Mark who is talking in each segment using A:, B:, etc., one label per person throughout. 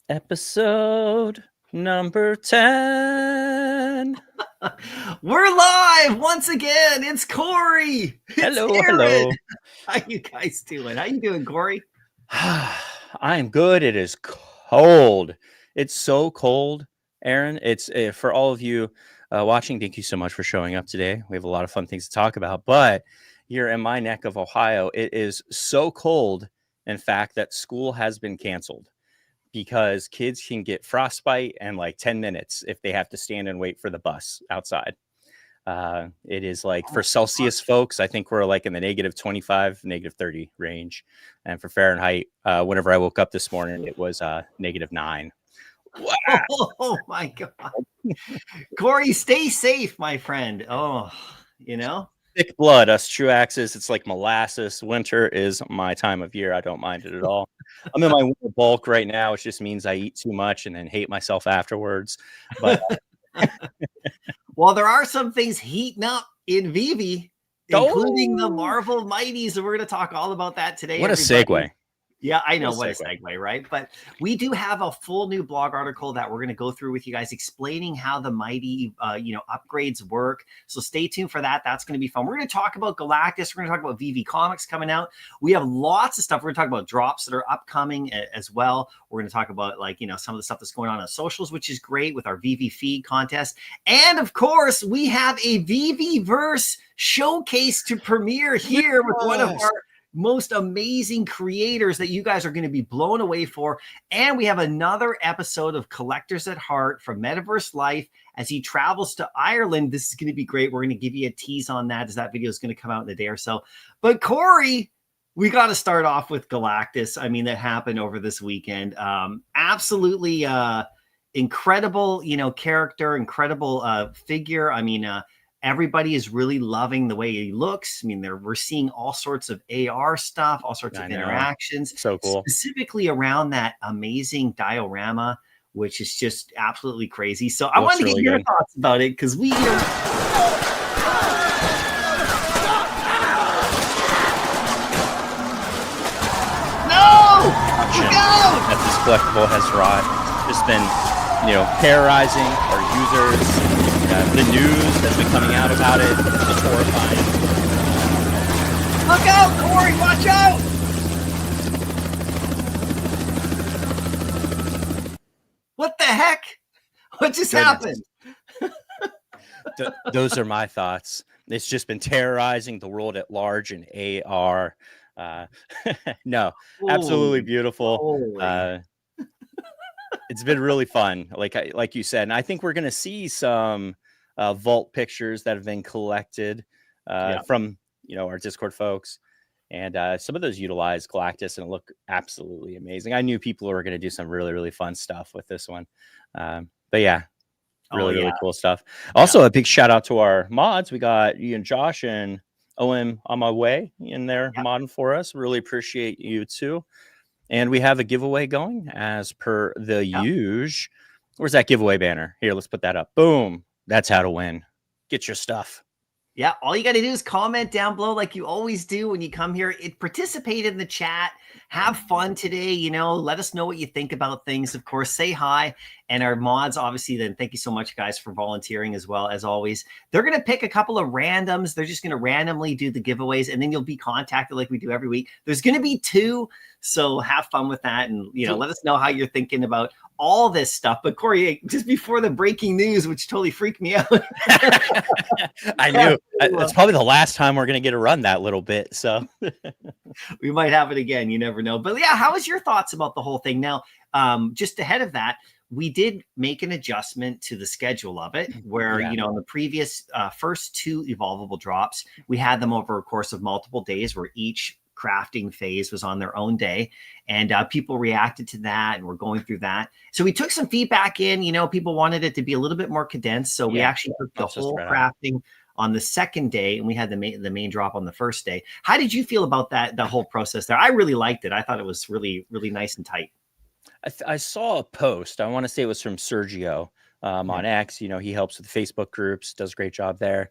A: Episode number 10.
B: We're live once again. It's Corey. It's
A: Hello,
B: Aaron.
A: hello.
B: How you guys doing? How you doing, Corey?
A: I am good. It is cold. It's so cold, Aaron. It's for all of you watching. Thank you so much for showing up today. We have a lot of fun things to talk about. But here in my neck of Ohio, it is so cold, in fact, that school has been canceled because kids can get frostbite in like 10 minutes if they have to stand and wait for the bus outside. It is like for Celsius folks, I think we're like in the -25, -30 range. And for Fahrenheit, whenever I woke up this morning, it was -9.
B: Wow. Oh my God. Corey, stay safe, my friend. Oh,
A: Thick blood, us true axes. It's like molasses. Winter is my time of year. I don't mind it at all. I'm in my winter bulk right now, which just means I eat too much and then hate myself afterwards. But
B: well, there are some things heating up in VeVe, including the Marvel Mighties, and we're going to talk all about that today.
A: What a segue.
B: Yeah, I know, what a segue, right? But we do have a full new blog article that we're going to go through with you guys, explaining how the mighty, upgrades work. So stay tuned for that. That's going to be fun. We're going to talk about Galactus. We're going to talk about VeVe comics coming out. We have lots of stuff. We're going to talk about drops that are upcoming as well. We're going to talk about some of the stuff that's going on socials, which is great with our VeVe feed contest. And of course, we have a VeVeVerse showcase to premiere here with one of our most amazing creators that you guys are going to be blown away for. And we have another episode of Collectors at Heart from Metaverse Life as he travels to Ireland. This is going to be great. We're going to give you a tease on that as that video is going to come out in a day or so. But Corey, we got to start off with Galactus. I mean, that happened over this weekend. Absolutely incredible, character, incredible figure. I mean, everybody is really loving the way he looks. I mean, we're seeing all sorts of AR stuff, all sorts of interactions.
A: So cool.
B: Specifically around that amazing diorama, which is just absolutely crazy. So I wanted to get your thoughts about it because we... No! Look out!
A: That this collectible has wrought. Just been, terrorizing our users. The news that's been coming out about it is horrifying.
B: Look out, Corey! Watch out! What the heck? What just happened?
A: Those are my thoughts. It's just been terrorizing the world at large in AR. No, absolutely beautiful. It's been really fun, like you said, and I think we're going to see some vault pictures that have been collected from our Discord folks, and some of those utilize Galactus and look absolutely amazing. I knew people were going to do some really fun stuff with this one, but yeah, really cool stuff. Also, a big shout out to our mods. We got you and Josh and OM on my way in there modding for us. Really appreciate you too. And we have a giveaway going as per the usual. Where's that giveaway banner? Here, let's put that up. Boom. That's how to win. Get your stuff.
B: Yeah, all you got to do is comment down below like you always do when you come here. Participate in the chat. Have fun today. Let us know what you think about things. Of course, say hi. And our mods, obviously, then thank you so much, guys, for volunteering as well, as always. They're going to pick a couple of randoms. They're just going to randomly do the giveaways, and then you'll be contacted like we do every week. There's going to be 2, so have fun with that. And, let us know how you're thinking about all this stuff. But Corey, just before the breaking news, which totally freaked me out.
A: I knew. It's probably the last time we're going to get to run that little bit. So
B: we might have it again. You never know. But yeah, how was your thoughts about the whole thing? Now, just ahead of that, we did make an adjustment to the schedule of it where, in the previous first 2 evolvable drops, we had them over a course of multiple days where each crafting phase was on their own day, and people reacted to that, and we're going through that. So we took some feedback in, people wanted it to be a little bit more condensed. So we actually took the whole crafting on the second day, and we had the main drop on the first day. How did you feel about that, the whole process there? I really liked it. I thought it was really, really nice and tight.
A: I saw a post. I want to say it was from Sergio on X. He helps with Facebook groups, does a great job there.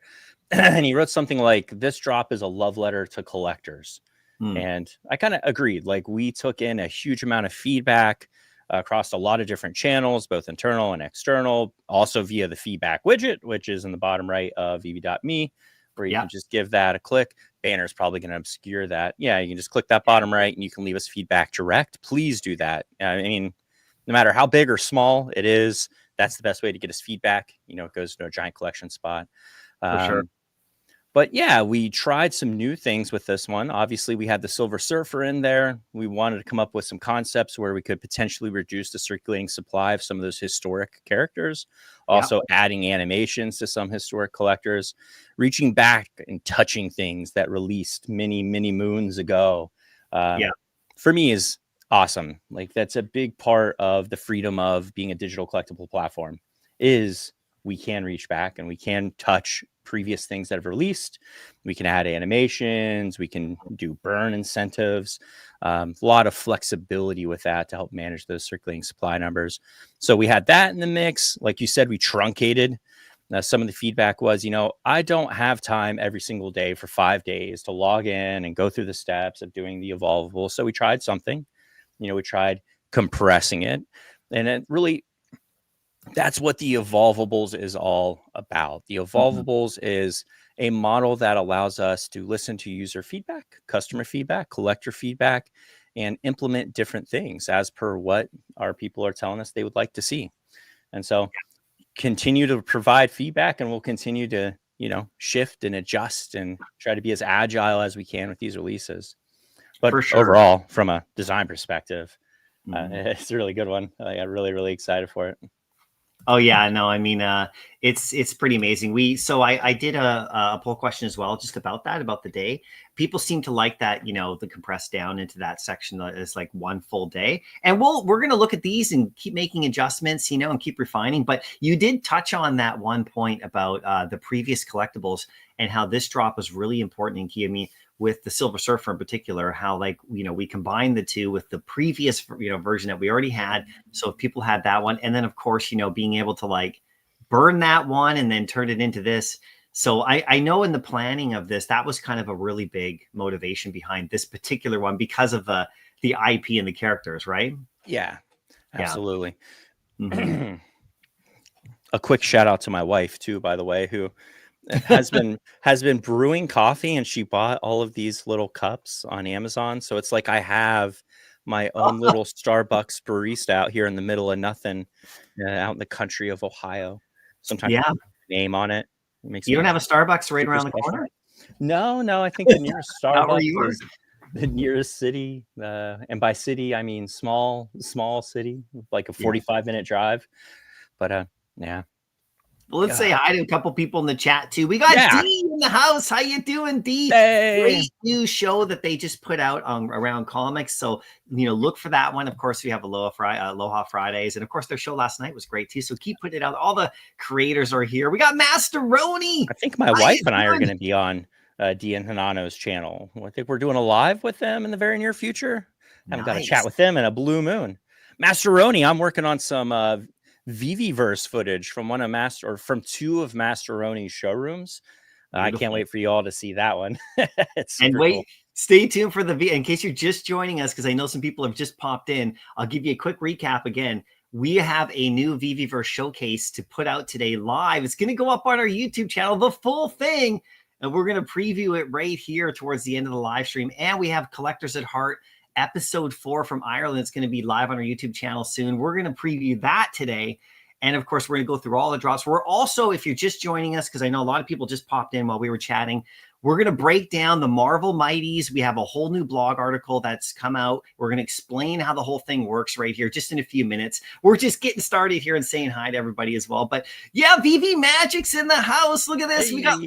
A: And he wrote something like, "This drop is a love letter to collectors." And I kind of agreed. Like, we took in a huge amount of feedback across a lot of different channels, both internal and external, also via the feedback widget, which is in the bottom right of VeVe.me, where you can just give that a click. Banner is probably going to obscure that. Yeah, you can just click that bottom right and you can leave us feedback direct. Please do that. I mean, no matter how big or small it is, that's the best way to get us feedback. You know, it goes to a giant collection spot.
B: For sure.
A: But yeah, we tried some new things with this one. Obviously, we had the Silver Surfer in there. We wanted to come up with some concepts where we could potentially reduce the circulating supply of some of those historic characters. Also adding animations to some historic collectors, reaching back and touching things that released many, many moons ago. For me is awesome. Like, that's a big part of the freedom of being a digital collectible platform, is we can reach back and we can touch previous things that have released. We can add animations, we can do burn incentives, a lot of flexibility with that to help manage those circulating supply numbers. So we had that in the mix. Like you said, we truncated. Some of the feedback was, you know, I don't have time every single day for 5 days to log in and go through the steps of doing the Evolvable. So we tried something, you know, we tried compressing it, and it really, that's what the Evolvables is all about. The Evolvables is a model that allows us to listen to user feedback, customer feedback, collector feedback, and implement different things as per what our people are telling us they would like to see. And so continue to provide feedback, and we'll continue to, you know, shift and adjust and try to be as agile as we can with these releases. But overall, from a design perspective, it's a really good one. I'm really, really excited for it.
B: Oh yeah, no, I mean, it's pretty amazing. I did a poll question as well, just about that, about the day. People seem to like that, you know, the compressed down into that section that is like one full day. And we're going to look at these and keep making adjustments, you know, and keep refining. But you did touch on that one point about the previous collectibles and how this drop was really important and key. I mean, with the Silver Surfer in particular, how, like, you know, we combined the two with the previous, you know, version that we already had. So if people had that one, and then of course, you know, being able to like burn that one and then turn it into this. So I know in the planning of this, that was kind of a really big motivation behind this particular one because of the IP and the characters, right?
A: Yeah, absolutely. A quick shout out to my wife too, by the way, who has been brewing coffee, and she bought all of these little cups on Amazon. So it's like I have my own little Starbucks barista out here in the middle of nothing, out in the country of Ohio. Sometimes name on it.
B: You don't have a Starbucks right around the corner?
A: No, I think the nearest Starbucks is the nearest city. And by city, I mean small city, like a 45-minute drive. But yeah.
B: Well, let's say hi to a couple people in the chat too. We got D in the house. How you doing, D?
A: Hey.
B: Great new show that they just put out on Around Comics. So, you know, look for that one. Of course, we have Aloha Fridays, and of course, their show last night was great too. So keep putting it out. All the creators are here. We got Masteroni.
A: I think my wife and I are going to be on D and Hanano's channel. I think we're doing a live with them in the very near future. Haven't got a chat with them in a blue moon. Masteroni, I'm working on some VeVeVerse footage from from two of Masteroni's showrooms. I can't wait for you all to see that one.
B: And wait, stay tuned for in case you're just joining us, because I know some people have just popped in. I'll give you a quick recap again. We have a new VeVeVerse showcase to put out today live. It's going to go up on our YouTube channel, the full thing, and we're going to preview it right here towards the end of the live stream. And we have Collectors at Heart episode 4 from Ireland. It's going to be live on our YouTube channel soon. We're going to preview that today. And of course, we're going to go through all the drops. We're also, if you're just joining us, because I know a lot of people just popped in while we were chatting, we're going to break down the Marvel Mighties. We have a whole new blog article that's come out. We're going to explain how the whole thing works right here, just in a few minutes. We're just getting started here and saying hi to everybody as well. But yeah, VeVe Magic's in the house. Look at this. We got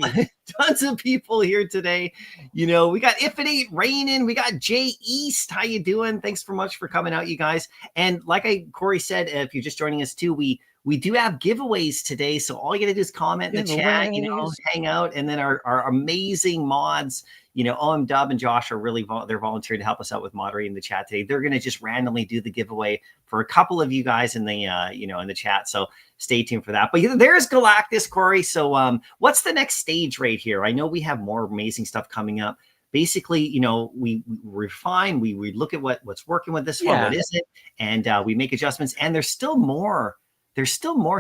B: tons of people here today. You know, we got If It Ain't Raining. We got Jay East. How you doing? Thanks so much for coming out, you guys. And like Corey said, if you're just joining us too, we do have giveaways today. So all you got to do is comment in the chat, you know, hang out. And then our amazing mods, you know, OM Dub and Josh are really, they're volunteering to help us out with moderating the chat today. They're going to just randomly do the giveaway for a couple of you guys in the, you know, in the chat. So stay tuned for that. But there's Galactus, Corey. So what's the next stage right here? I know we have more amazing stuff coming up. basically, you know, we refine, we look at what's working with this one, what isn't, and we make adjustments. And there's still more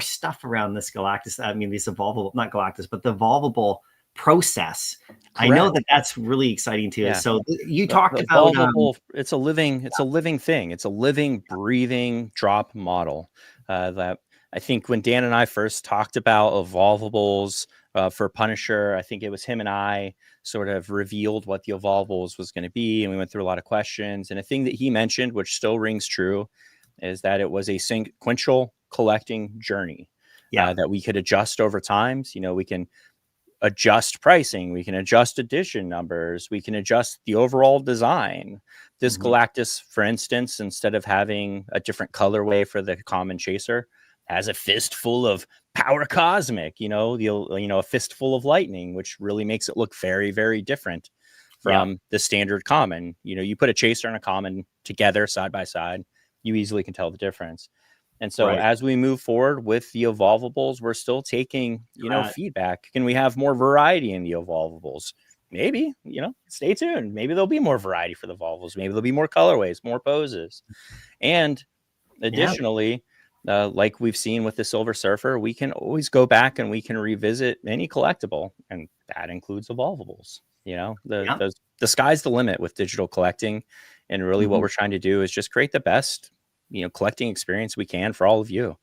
B: stuff around this Galactus. I mean, these evolvable, not Galactus, but the evolvable process. Correct. I know that that's really exciting too. So you talked about
A: it's a living thing. It's a living, breathing drop model that I think when Dan and I first talked about evolvables for Punisher, I think it was him and I sort of revealed what the evolvables was going to be, and we went through a lot of questions. And a thing that he mentioned, which still rings true, is that it was a sequential collecting journey that we could adjust over time. So, you know, we can adjust pricing, we can adjust edition numbers, we can adjust the overall design. This Galactus, for instance, instead of having a different colorway for the common chaser, has a fistful of power cosmic, you know, a fistful of lightning, which really makes it look very, very different from the standard common. You know, you put a chaser and a common together side by side, you easily can tell the difference. And so as we move forward with the evolvables, we're still taking, you know, feedback. Can we have more variety in the evolvables? Maybe, you know, stay tuned. Maybe there'll be more variety for the evolvables. Maybe there'll be more colorways, more poses. And additionally, like we've seen with the Silver Surfer, we can always go back and we can revisit any collectible, and that includes evolvables. You know, the sky's the limit with digital collecting. And really what we're trying to do is just create the best, you know, collecting experience we can for all of you.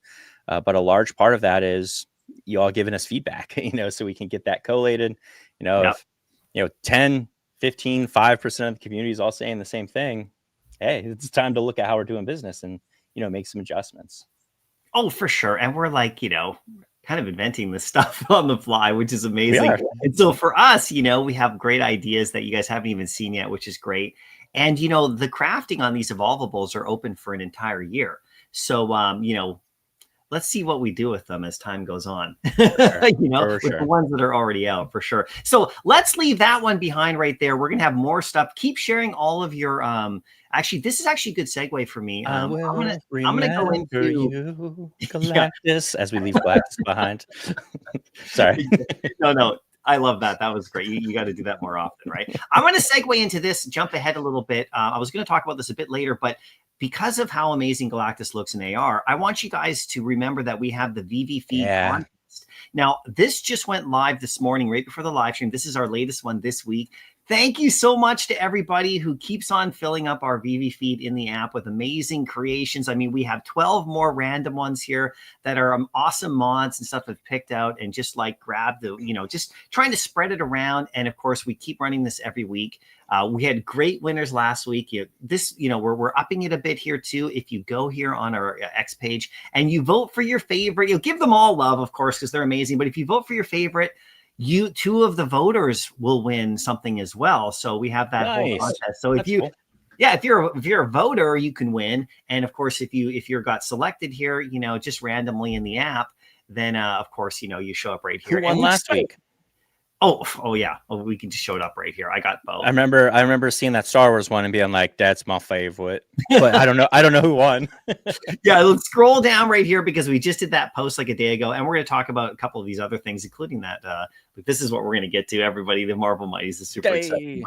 A: But a large part of that is you all giving us feedback, you know, so we can get that collated. You know, if, you know, 10, 15, 5% of the community is all saying the same thing, hey, it's time to look at how we're doing business and, you know, make some adjustments.
B: Oh, for sure. And we're like, you know, kind of inventing this stuff on the fly, which is amazing. And so for us, you know, we have great ideas that you guys haven't even seen yet, which is great. And, you know, the crafting on these evolvables are open for an entire year. So, you know, let's see what we do with them as time goes on, you know, with the ones that are already out, for sure. So let's leave that one behind right there. We're going to have more stuff. Keep sharing all of your, actually, this is actually a good segue for me. I'm going to go into
A: you, Galactus, as we leave Galactus behind. Sorry.
B: No. I love that. That was great. You got to do that more often, right? I'm going to segue into this, jump ahead a little bit. I was going to talk about this a bit later, but because of how amazing Galactus looks in AR, I want you guys to remember that we have the VeVe feed contest. Now, this just went live this morning, right before the live stream. This is our latest one this week. Thank you so much to everybody who keeps on filling up our VeVe feed in the app with amazing creations. I mean, we have 12 more random ones here that are awesome mods and stuff we've picked out and just like grab the, you know, just trying to spread it around. And of course, we keep running this every week. We had great winners last week. We're upping it a bit here too. If you go here on our X page and you vote for your favorite, you'll give them all love, of course, because they're amazing. But if you vote for your favorite, two of the voters will win something as well. So we have that whole contest. So if you're a voter, you can win. And of course, if you got selected here, you know, just randomly in the app, then of course, you know, you show up right here.
A: Who won last week?
B: Oh yeah. Oh, we can just show it up right here. I got both.
A: I remember seeing that Star Wars one and being like, that's my favorite. But I don't know who won.
B: Yeah, let's scroll down right here because we just did that post like a day ago, and we're going to talk about a couple of these other things, including that. This is what we're going to get to. Everybody, the Marvel Mighties is super exciting.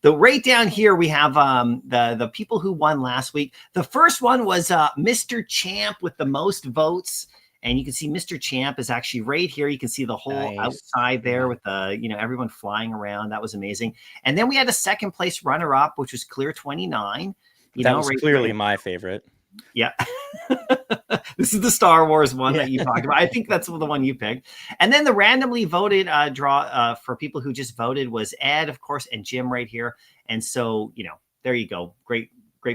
B: But right down here, we have the people who won last week. The first one was Mr. Champ with the most votes. And you can see Mr. Champ is actually right here. You can see the whole outside there with everyone flying around. That was amazing. And then we had a second place runner up, which was Clear 29.
A: That was clearly my favorite.
B: Yeah. This is the Star Wars one that you talked about. I think that's the one you picked. And then the randomly voted draw for people who just voted was Ed, of course, and Jim right here. And so, you know, there you go. Great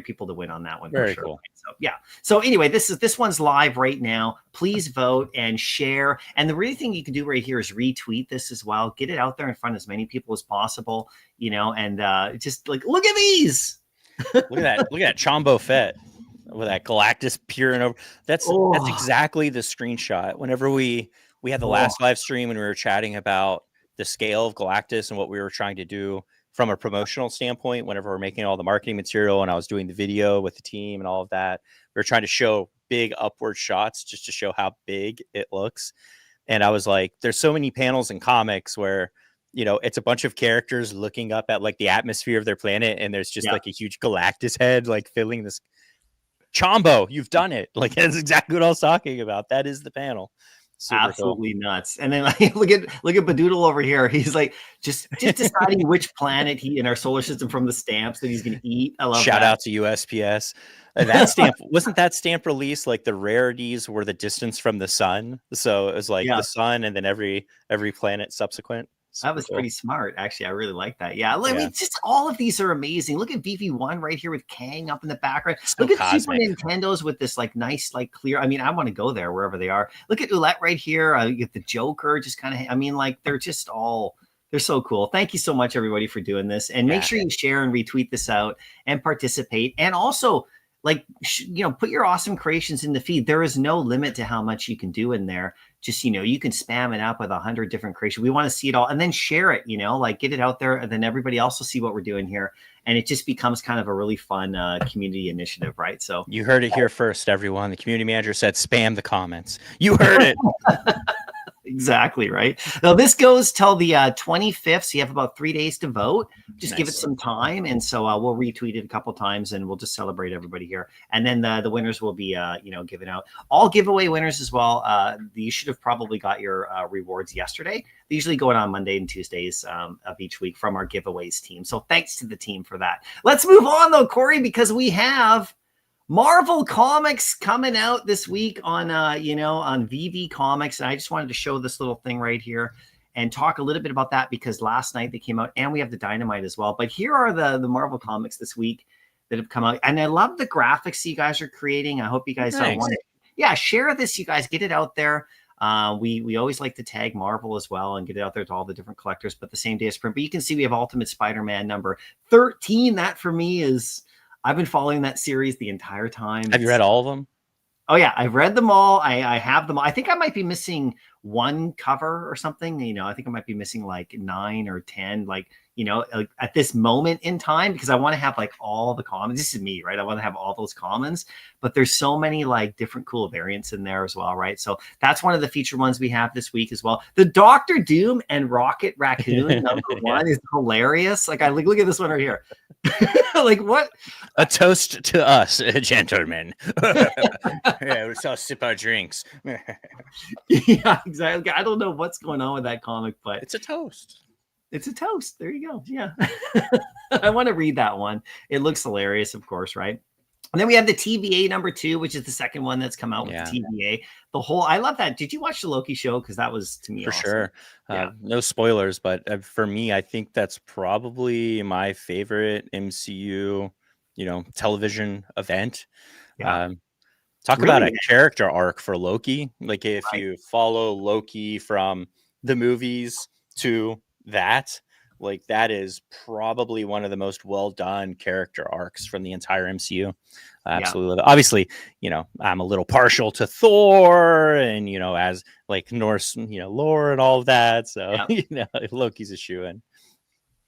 B: people to win on that one.
A: Very
B: for sure.
A: Cool.
B: So yeah. So anyway, this one's live right now. Please vote and share. And the really thing you can do right here is retweet this as well. Get it out there in front of as many people as possible, you know, and just like, look at these.
A: Look at that Chombo Fett with that Galactus peering over. That's exactly the screenshot. Whenever we had the last live stream and we were chatting about the scale of Galactus and what we were trying to do from a promotional standpoint, whenever we're making all the marketing material and I was doing the video with the team and all of that, we were trying to show big upward shots just to show how big it looks. And I was like, there's so many panels in comics where you know, it's a bunch of characters looking up at like the atmosphere of their planet, and there's just like a huge Galactus head like filling this. Chombo, you've done it. Like, that's exactly what I was talking about. That is the panel. Super
B: absolutely nuts. And then like look at Badoodle over here. He's like just deciding which planet he in our solar system from the stamps that he's gonna eat. I love
A: Shout
B: that.
A: out to USPS. That stamp wasn't that stamp release like the rarities were the distance from the sun. So it was like the sun and then every planet subsequent.
B: That was pretty smart, actually. I really like that. Yeah, I mean, just all of these are amazing. Look at VeVe1 right here with Kang up in the background. Look at Super Nintendo's with this like nice, like clear. I mean, I want to go there wherever they are. Look at Oulette right here. You get the Joker, just kind of. I mean, like they're just all. They're so cool. Thank you so much, everybody, for doing this. And make sure you share and retweet this out and participate. And also, like, you know, put your awesome creations in the feed. There is no limit to how much you can do in there. Just, you know, you can spam it up with 100 different creations. We want to see it all and then share it, you know, like get it out there and then everybody else will see what we're doing here. And it just becomes kind of a really fun community initiative, right? So
A: you heard it here first, everyone. The community manager said, spam the comments. You heard it.
B: Exactly, right? Now this goes till the 25th, so you have about 3 days to vote. Just give it some time, and so we'll retweet it a couple times, and we'll just celebrate everybody here. And then the winners will be, you know, given out. All giveaway winners as well. You should have probably got your rewards yesterday. They usually go on Monday and Tuesdays of each week from our giveaways team. So thanks to the team for that. Let's move on though, Corey, because we have Marvel Comics coming out this week on, you know, on VeVe Comics. And I just wanted to show this little thing right here and talk a little bit about that because last night they came out and we have the Dynamite as well. But here are the Marvel Comics this week that have come out. And I love the graphics you guys are creating. I hope you guys want it. Yeah, share this, you guys. Get it out there. We always like to tag Marvel as well and get it out there to all the different collectors, but the same day as print. But you can see we have Ultimate Spider-Man number 13. That for me is... I've been following that series the entire time.
A: Have you read all of them?
B: Oh yeah, I've read them all. I have them all. I think I might be missing one cover or something. You know, I think I might be missing like 9 or 10, like, you know, like at this moment in time, because I want to have like all the commons. This is me, right? I want to have all those commons, but there's so many like different cool variants in there as well, right? So that's one of the featured ones we have this week as well. The Doctor Doom and Rocket Raccoon number 1 is hilarious. Like, look at this one right here. Like, what?
A: A toast to us, gentlemen. Yeah, we all sip our drinks.
B: Yeah, exactly. I don't know what's going on with that comic, but
A: it's a toast.
B: It's a toast. There you go. Yeah. I want to read that one. It looks hilarious, of course, right? And then we have the TVA number 2, which is the second one that's come out with the TVA. The whole, I love that. Did you watch the Loki show? Because that was, to me,
A: for
B: awesome.
A: Sure. No spoilers, but for me, I think that's probably my favorite MCU, you know, television event. Talk really about a character arc for Loki. Like if you follow Loki from the movies to that, like that is probably one of the most well done character arcs from the entire MCU. Absolutely. Obviously, you know, I'm a little partial to Thor and, you know, as like Norse, you know, lore and all of that. So, you know, Loki's a shoo-in.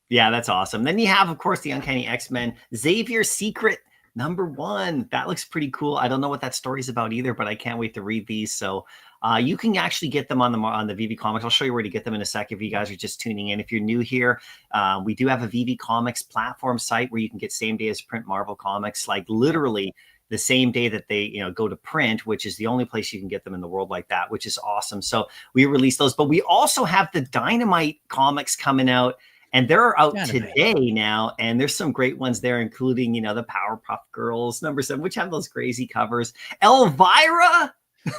B: Yeah, that's awesome. Then you have, of course, the Uncanny X-Men, Xavier's Secret number 1. That looks pretty cool. I don't know what that story's about either, but I can't wait to read these. So you can actually get them on the VeVe Comics. I'll show you where to get them in a sec if you guys are just tuning in. If you're new here, we do have a VeVe Comics platform site where you can get same day as print Marvel Comics, like literally the same day that they, you know, go to print, which is the only place you can get them in the world like that, which is awesome. So we release those, but we also have the Dynamite comics coming out. And they're out today now, and there's some great ones there, including, you know, the Powerpuff Girls number 7, which have those crazy covers. Elvira,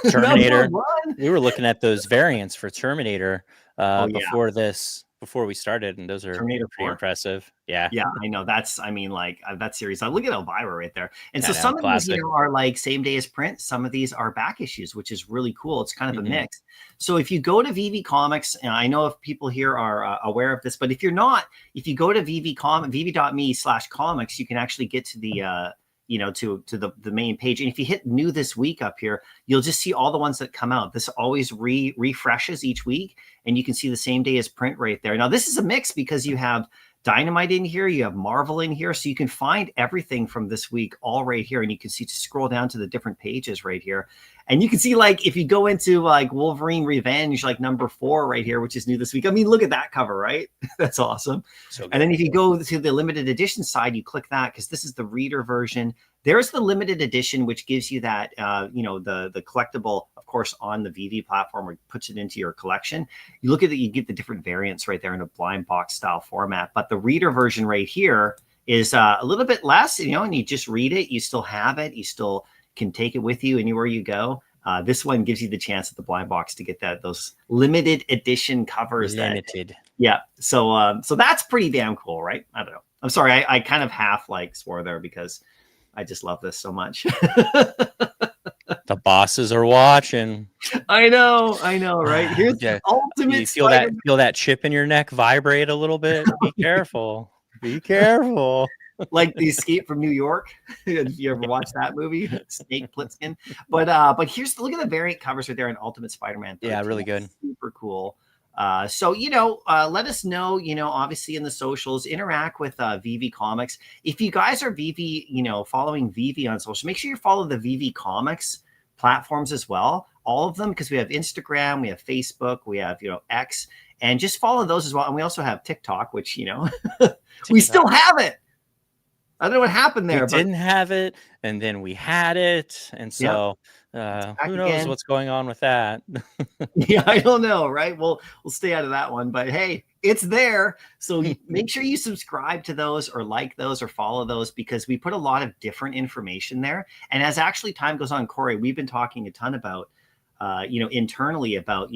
A: Terminator. We were looking at those variants for Terminator before we started, and those are Terminator pretty impressive. Yeah,
B: I know. That's, I mean, like that series. Look at Elvira right there. And so some of these, you know, are like same day as print. Some of these are back issues, which is really cool. It's kind of a mix. So if you go to VeVe Comics, and I know if people here are aware of this, but if you're not, if you go to VeVe.me/comics, you can actually get to the you know, to the main page. And if you hit new this week up here, you'll just see all the ones that come out. This always refreshes each week, and you can see the same day as print right there. Now, this is a mix because you have Dynamite in here. You have Marvel in here. So you can find everything from this week all right here. And you can see, to scroll down to the different pages right here. And you can see, like, if you go into like Wolverine Revenge, like number 4 right here, which is new this week. I mean, look at that cover, right? That's awesome. So and then if you go to the limited edition side, you click that because this is the reader version. There's the limited edition, which gives you that, the collectible, of course, on the VeVe platform, where it puts it into your collection. You look at it, you get the different variants right there in a blind box style format. But the reader version right here is a little bit less, and you just read it. You still have it. You still can take it with you anywhere you go. This one gives you the chance at the blind box to get those limited edition covers.
A: Limited.
B: Yeah. So that's pretty damn cool, right? I don't know. I'm sorry. I kind of half swore there because I just love this so much.
A: The bosses are watching.
B: I know, right? Here's the ultimate.
A: You feel that chip in your neck vibrate a little bit. Be careful. Be careful.
B: Like the Escape from New York. You ever watch that movie? Snake Plissken. But look at the variant covers right there in Ultimate Spider-Man 13.
A: Yeah, really good.
B: Super cool. So let us know, obviously in the socials, interact with VeVe Comics. If you guys are VeVe, following VeVe on social, make sure you follow the VeVe Comics platforms as well. All of them, because we have Instagram, we have Facebook, we have, X, and just follow those as well. And we also have TikTok, which, we still have it. I don't know what happened there.
A: We didn't have it, and then we had it, and so who knows what's going on with that?
B: Yeah, I don't know, right? We'll stay out of that one, but hey, it's there. So make sure you subscribe to those, or like those, or follow those, because we put a lot of different information there. And as actually time goes on, Corey, we've been talking a ton about internally about,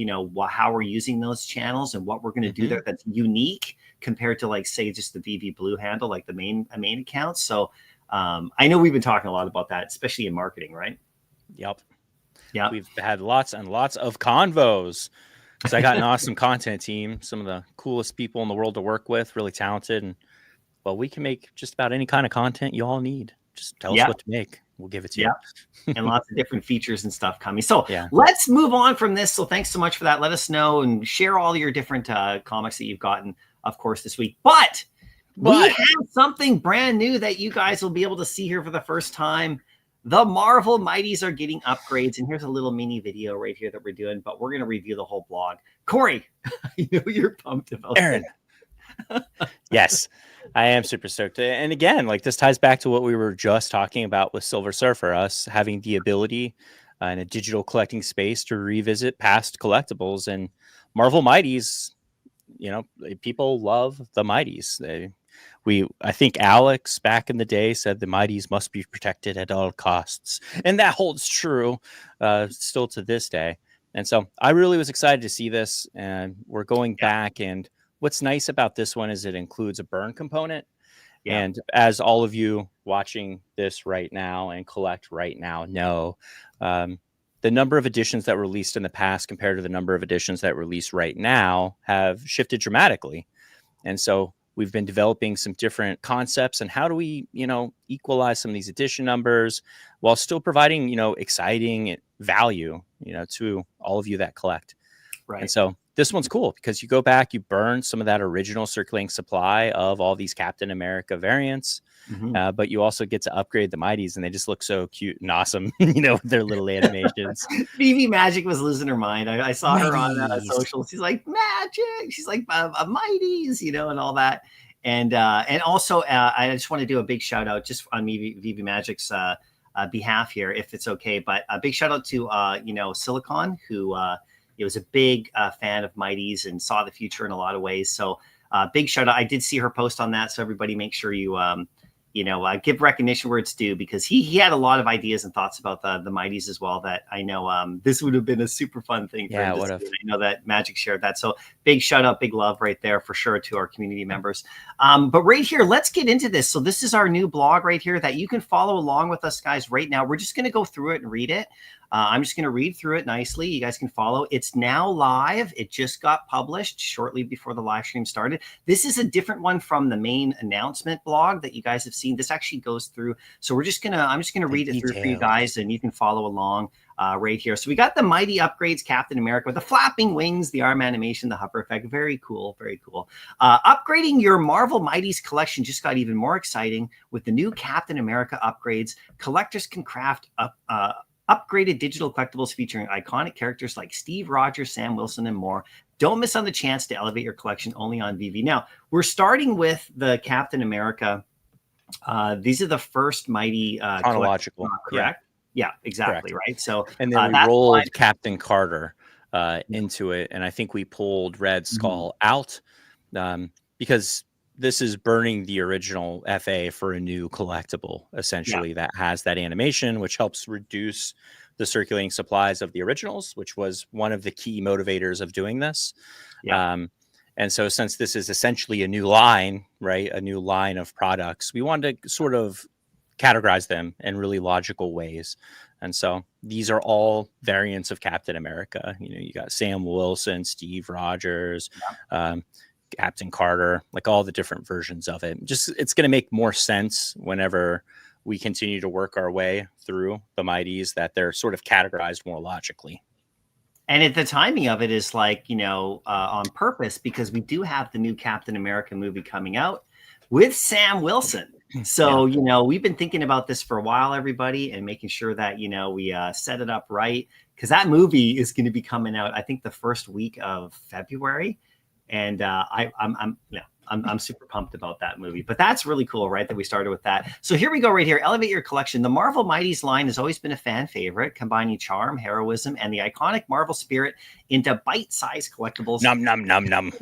B: how we're using those channels and what we're going to do there that's unique compared to, like, say, just the VeVe Blue handle, like the main account. So I know we've been talking a lot about that, especially in marketing, right?
A: Yep.
B: Yeah.
A: We've had lots and lots of convos. So I got an awesome content team, some of the coolest people in the world to work with, really talented. And well, we can make just about any kind of content you all need. Just tell us what to make. We'll give it to you.
B: And lots of different features and stuff coming. So let's move on from this. So thanks so much for that. Let us know and share all your different comics that you've gotten, of course, this week. But we have something brand new that you guys will be able to see here for the first time. The Marvel Mighties are getting upgrades. And here's a little mini video right here that we're doing, but we're going to review the whole blog. Corey, I know you're pumped about
A: Aaron. Yes, I am super stoked. And again, like, this ties back to what we were just talking about with Silver Surfer, us having the ability in a digital collecting space to revisit past collectibles. And Marvel Mighties, people love the Mighties. I think Alex back in the day said the Mighties must be protected at all costs. And that holds true still to this day. And so I really was excited to see this. And we're going back, and what's nice about this one is it includes a burn component. And as all of you watching this right now and collect right now know, the number of editions that were released in the past compared to the number of editions that release right now have shifted dramatically. And so we've been developing some different concepts and how do we, equalize some of these edition numbers while still providing, exciting value, to all of you that collect. Right. And so this one's cool because you go back, you burn some of that original circulating supply of all these Captain America variants, but you also get to upgrade the Mighties, and they just look so cute and awesome, with their little animations.
B: VeVe Magic was losing her mind. I saw her on social. She's like, Magic. She's like, a Mighties, and all that. And also, I just want to do a big shout out just on VeVe Magic's behalf here, if it's okay. But a big shout out to Silicon, who was a big fan of Mighties and saw the future in a lot of ways. So big shout out. I did see her post on that. So everybody make sure you, give recognition where it's due, because he had a lot of ideas and thoughts about the Mighties as well, that I know this would have been a super fun thing for him to see. I know that Magic shared that. So big shout out, big love right there for sure to our community members. But right here, let's get into this. So this is our new blog right here that you can follow along with us guys right now. We're just going to go through it and read it. I'm just going to read through it nicely. You guys can follow. It's now live. It just got published shortly before the live stream started. This is a different one from the main announcement blog that you guys have scene. This actually goes through. So I'm just gonna read it through for you
A: details.
B: guys, and you can follow along right here. So we got the Mighty Upgrades Captain America with the flapping wings, the arm animation, the hover effect. Very cool, very cool. Upgrading your Marvel Mighties collection just got even more exciting with the new Captain America upgrades. Collectors can craft upgraded digital collectibles featuring iconic characters like Steve Rogers, Sam Wilson, and more. Don't miss on the chance to elevate your collection only on VeVe. Now, we're starting with the Captain America. These are the first Mighty
A: chronological,
B: correct? Yeah, exactly,
A: correct.
B: right? So,
A: and then we rolled Captain Carter into it, and I think we pulled Red Skull out because this is burning the original FA for a new collectible, essentially, that has that animation, which helps reduce the circulating supplies of the originals, which was one of the key motivators of doing this. And so since this is essentially a new line, right, a new line of products, we wanted to sort of categorize them in really logical ways. And so these are all variants of Captain America. You know, you got Sam Wilson, Steve Rogers, Captain Carter, like all the different versions of it. Just, it's going to make more sense whenever we continue to work our way through the Mighties, that they're sort of categorized more logically.
B: And the timing of it is like, you know, on purpose, because we do have the new Captain America movie coming out with Sam Wilson. So, you know, we've been thinking about this for a while, everybody, and making sure that, you know, we set it up right, because that movie is going to be coming out, I think, the first week of February. And I'm super pumped about that movie. But that's really cool, right, that we started with that. So here we go right here. Elevate your collection. The Marvel Mighties line has always been a fan favorite, combining charm, heroism, and the iconic Marvel spirit into bite-sized collectibles.
A: Num, num, num, num.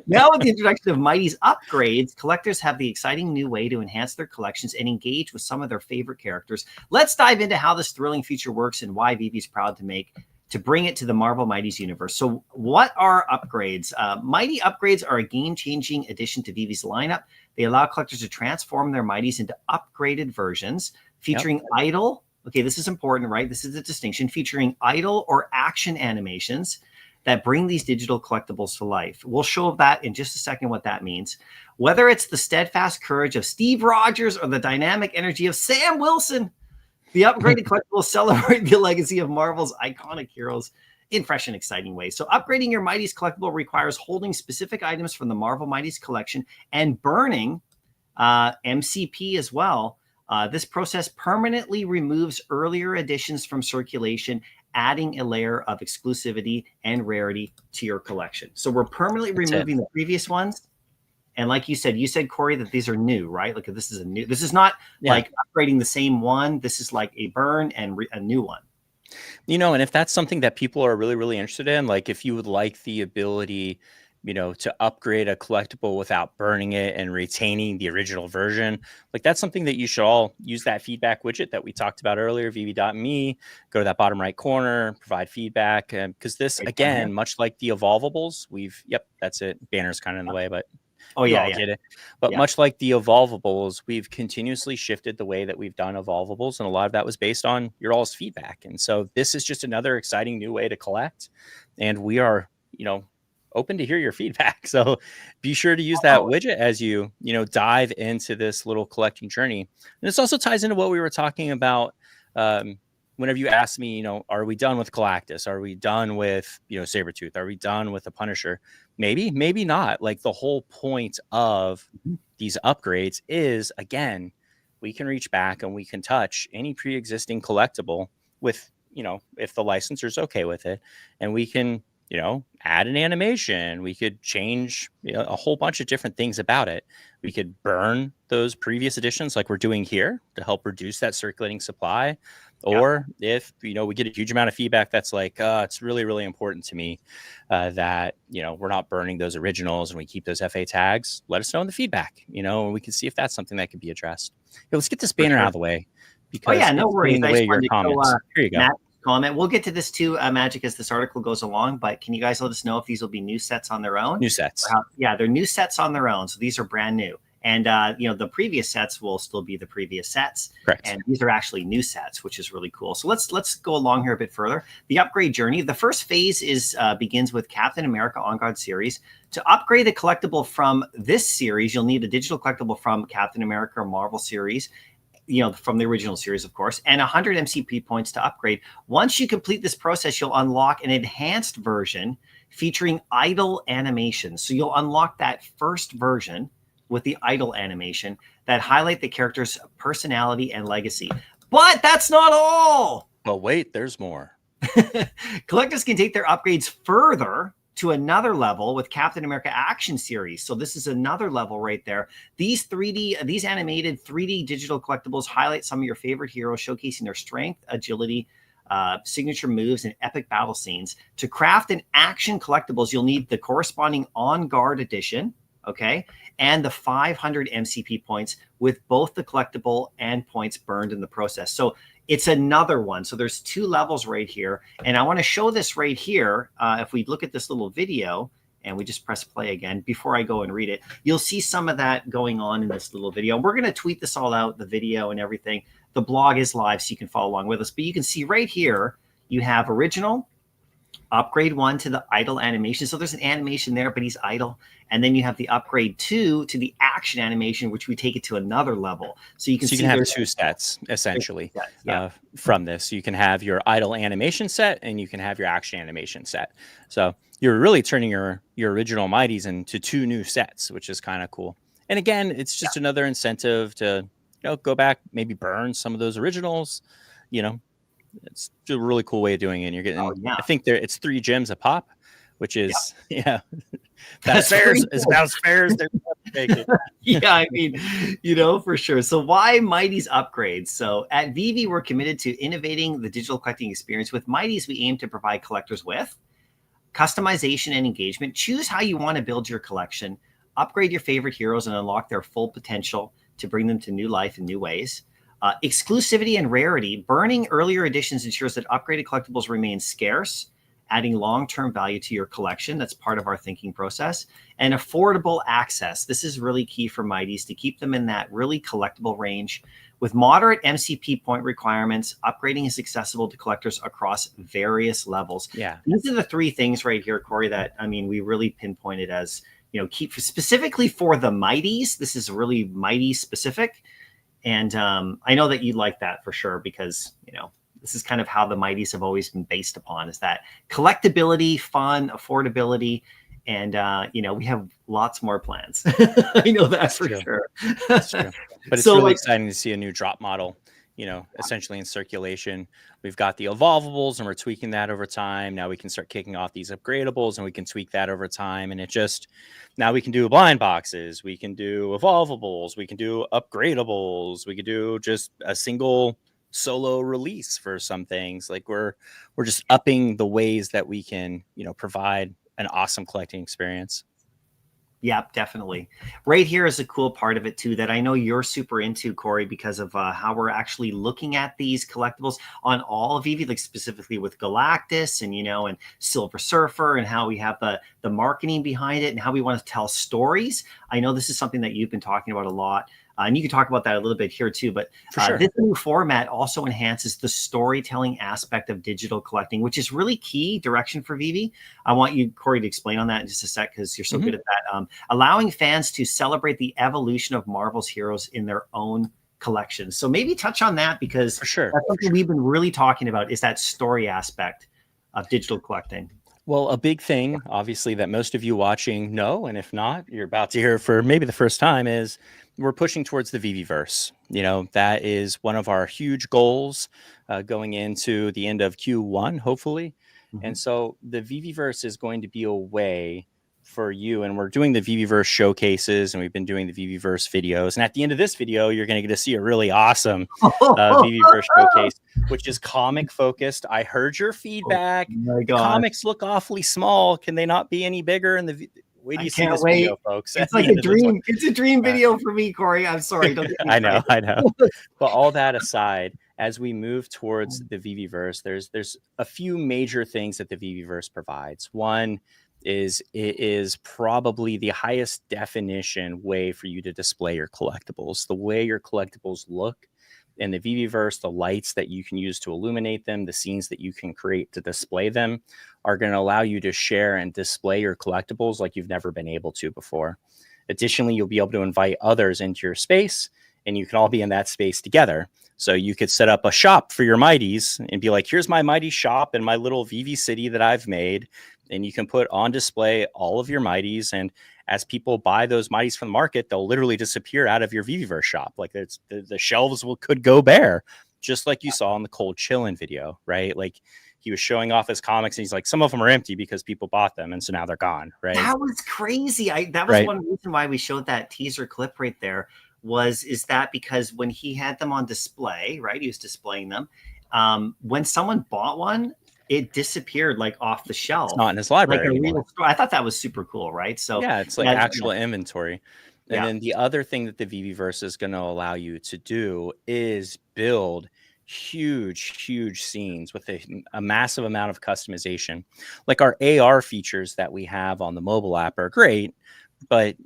B: Now with the introduction of Mighties upgrades, collectors have the exciting new way to enhance their collections and engage with some of their favorite characters. Let's dive into how this thrilling feature works and why VeVe is proud to bring it to the Marvel Mighties universe. So what are upgrades? Mighty upgrades are a game-changing addition to VeVe's lineup. They allow collectors to transform their Mighties into upgraded versions featuring idle. Okay, this is important, right? This is the distinction, featuring idle or action animations that bring these digital collectibles to life. We'll show that in just a second what that means. Whether it's the steadfast courage of Steve Rogers or the dynamic energy of Sam Wilson, the upgraded collectibles celebrate the legacy of Marvel's iconic heroes in fresh and exciting ways. So upgrading your Mighties collectible requires holding specific items from the Marvel Mighties collection and burning MCP as well. This process permanently removes earlier editions from circulation, adding a layer of exclusivity and rarity to your collection. So we're permanently removing the previous ones. And like you said, Corey, that these are new, right? Like this is not like upgrading the same one. This is like a burn and a new one.
A: You know, and if that's something that people are really, really interested in, like if you would like the ability, you know, to upgrade a collectible without burning it and retaining the original version, like that's something that you should all use that feedback widget that we talked about earlier, VeVe.me, go to that bottom right corner, provide feedback. Because this, again, much like the Evolvables, that's it. Banner's kind of in the way, but get it. But much like the Evolvables, we've continuously shifted the way that we've done Evolvables, and a lot of that was based on your all's feedback. And so this is just another exciting new way to collect, and we are, you know, open to hear your feedback. So be sure to use that widget as you dive into this little collecting journey. And this also ties into what we were talking about whenever you asked me, you know, are we done with Galactus? Are we done with, you know, Sabretooth? Are we done with the Punisher? Maybe, maybe not. Like the whole point of these upgrades is, again, we can reach back and we can touch any pre-existing collectible with, you know, if the licenser's okay with it, and we can, you know, add an animation. We could change, you know, a whole bunch of different things about it. We could burn those previous editions like we're doing here to help reduce that circulating supply. Or if, you know, we get a huge amount of feedback that's like, it's really, really important to me that, you know, we're not burning those originals and we keep those FA tags, let us know in the feedback, you know, and we can see if that's something that could be addressed. Let's get this banner out of the way. Because
B: no worries.
A: The way your comments. Here you go.
B: Comment. We'll get to this too, Magic, as this article goes along, but can you guys let us know if these will be new sets on their own?
A: New sets.
B: They're new sets on their own. So these are brand new. And the previous sets will still be the previous sets.
A: Correct.
B: And these are actually new sets, which is really cool. So let's go along here a bit further. The upgrade journey. The first phase begins with Captain America On Guard series. To upgrade a collectible from this series, you'll need a digital collectible from Captain America or Marvel series, from the original series, of course, and 100 MCP points to upgrade. Once you complete this process, you'll unlock an enhanced version featuring idle animations. So you'll unlock that first version with the idle animation that highlight the character's personality and legacy. But that's not all.
A: Well, wait, there's more.
B: Collectors can take their upgrades further to another level with Captain America Action Series. So this is another level right there. These animated 3D digital collectibles highlight some of your favorite heroes, showcasing their strength, agility, signature moves, and epic battle scenes. To craft an action collectibles, you'll need the corresponding On Guard edition, okay, and the 500 MCP points with both the collectible and points burned in the process. So it's another one. So there's 2 levels right here. And I want to show this right here. If we look at this little video and we just press play again, before I go and read it, you'll see some of that going on in this little video. We're going to tweet this all out, the video and everything. The blog is live, so you can follow along with us. But you can see right here, you have original, upgrade 1 to the idle animation. So there's an animation there, but he's idle. And then you have the upgrade 2 to the action animation, which we take it to another level. So you can
A: have 2 sets essentially from this. You can have your idle animation set and you can have your action animation set. So you're really turning your original Mighties into 2 new sets, which is kind of cool. And again, it's just another incentive to go back, maybe burn some of those originals. It's a really cool way of doing it. And you're getting, I think it's 3 gems a pop, which is, that's fair. It's about as fair as they're making.
B: Yeah, I mean, for sure. So why Mighties upgrades? So at VeVe, we're committed to innovating the digital collecting experience. With Mighties, we aim to provide collectors with customization and engagement. Choose how you want to build your collection, upgrade your favorite heroes, and unlock their full potential to bring them to new life in new ways. Exclusivity and rarity. Burning earlier editions ensures that upgraded collectibles remain scarce, adding long-term value to your collection. That's part of our thinking process. And affordable access. This is really key for Mighties to keep them in that really collectible range. With moderate MCP point requirements, upgrading is accessible to collectors across various levels.
A: Yeah.
B: These are the 3 things right here, Corey, that, we really pinpointed as, keep specifically for the Mighties. This is really Mighty specific. And I know that you like that for sure, because, this is kind of how the Mighties have always been based upon, is that collectability, fun, affordability. And, we have lots more plans. I know that for sure.
A: That's true. But it's really exciting to see a new drop model, essentially in circulation. We've got the Evolvables and we're tweaking that over time. Now we can start kicking off these upgradables and we can tweak that over time. And now we can do blind boxes. We can do Evolvables. We can do upgradables. We can do just a single solo release for some things. Like we're just upping the ways that we can, provide an awesome collecting experience.
B: Yep, definitely. Right here is a cool part of it too that I know you're super into, Corey, because of how we're actually looking at these collectibles on all of VeVe, like specifically with Galactus and and Silver Surfer, and how we have the marketing behind it and how we want to tell stories. I know this is something that you've been talking about a lot. And you can talk about that a little bit here too, but this new format also enhances the storytelling aspect of digital collecting, which is really key direction for VeVe. I want you, Corey, to explain on that in just a sec, because you're so good at that. Allowing fans to celebrate the evolution of Marvel's heroes in their own collections. So maybe touch on that, because that's something we've been really talking about, is that story aspect of digital collecting.
A: Well, a big thing, obviously, that most of you watching know, and if not, you're about to hear for maybe the first time, is we're pushing towards the VeVeVerse. That is one of our huge goals going into the end of Q1, hopefully. And so the VeVeVerse is going to be a way for you, and we're doing the VeVeVerse showcases, and we've been doing the VeVeVerse videos. And at the end of this video, you're going to get to see a really awesome VeVeVerse showcase, which is comic focused. I heard your feedback.
B: Oh my God.
A: Comics look awfully small. Can they not be any bigger? Wait do you see this video, folks?
B: It's like a dream. It's a dream video for me, Corey. I'm sorry. Don't get me
A: I know. But all that aside, as we move towards the VeVeVerse, there's a few major things that the VeVeVerse provides. One is it is probably the highest definition way for you to display your collectibles. The way your collectibles look in the VeVeVerse, the lights that you can use to illuminate them, the scenes that you can create to display them are going to allow you to share and display your collectibles like you've never been able to before. Additionally, you'll be able to invite others into your space, and you can all be in that space together. So you could set up a shop for your Mighties and be like, here's my Mighty shop in my little VeVe city that I've made. And you can put on display all of your Mighties. And as people buy those Mighties from the market, they'll literally disappear out of your VeVeVerse shop. Like the shelves could go bare, just like you saw in the Cold Chillin' video, right? Like he was showing off his comics and he's like, some of them are empty because people bought them. And so now they're gone, right?
B: That was crazy. That was one reason why we showed that teaser clip right there. Is that because when he had them on display, right? He was displaying them. When someone bought one, it disappeared like off the shelf.
A: It's not in his library anymore.
B: I thought that was super cool, right? So
A: yeah, it's like actual inventory. And then the other thing that the VeVeVerse is going to allow you to do is build huge scenes with a massive amount of customization. Like our AR features that we have on the mobile app are great, but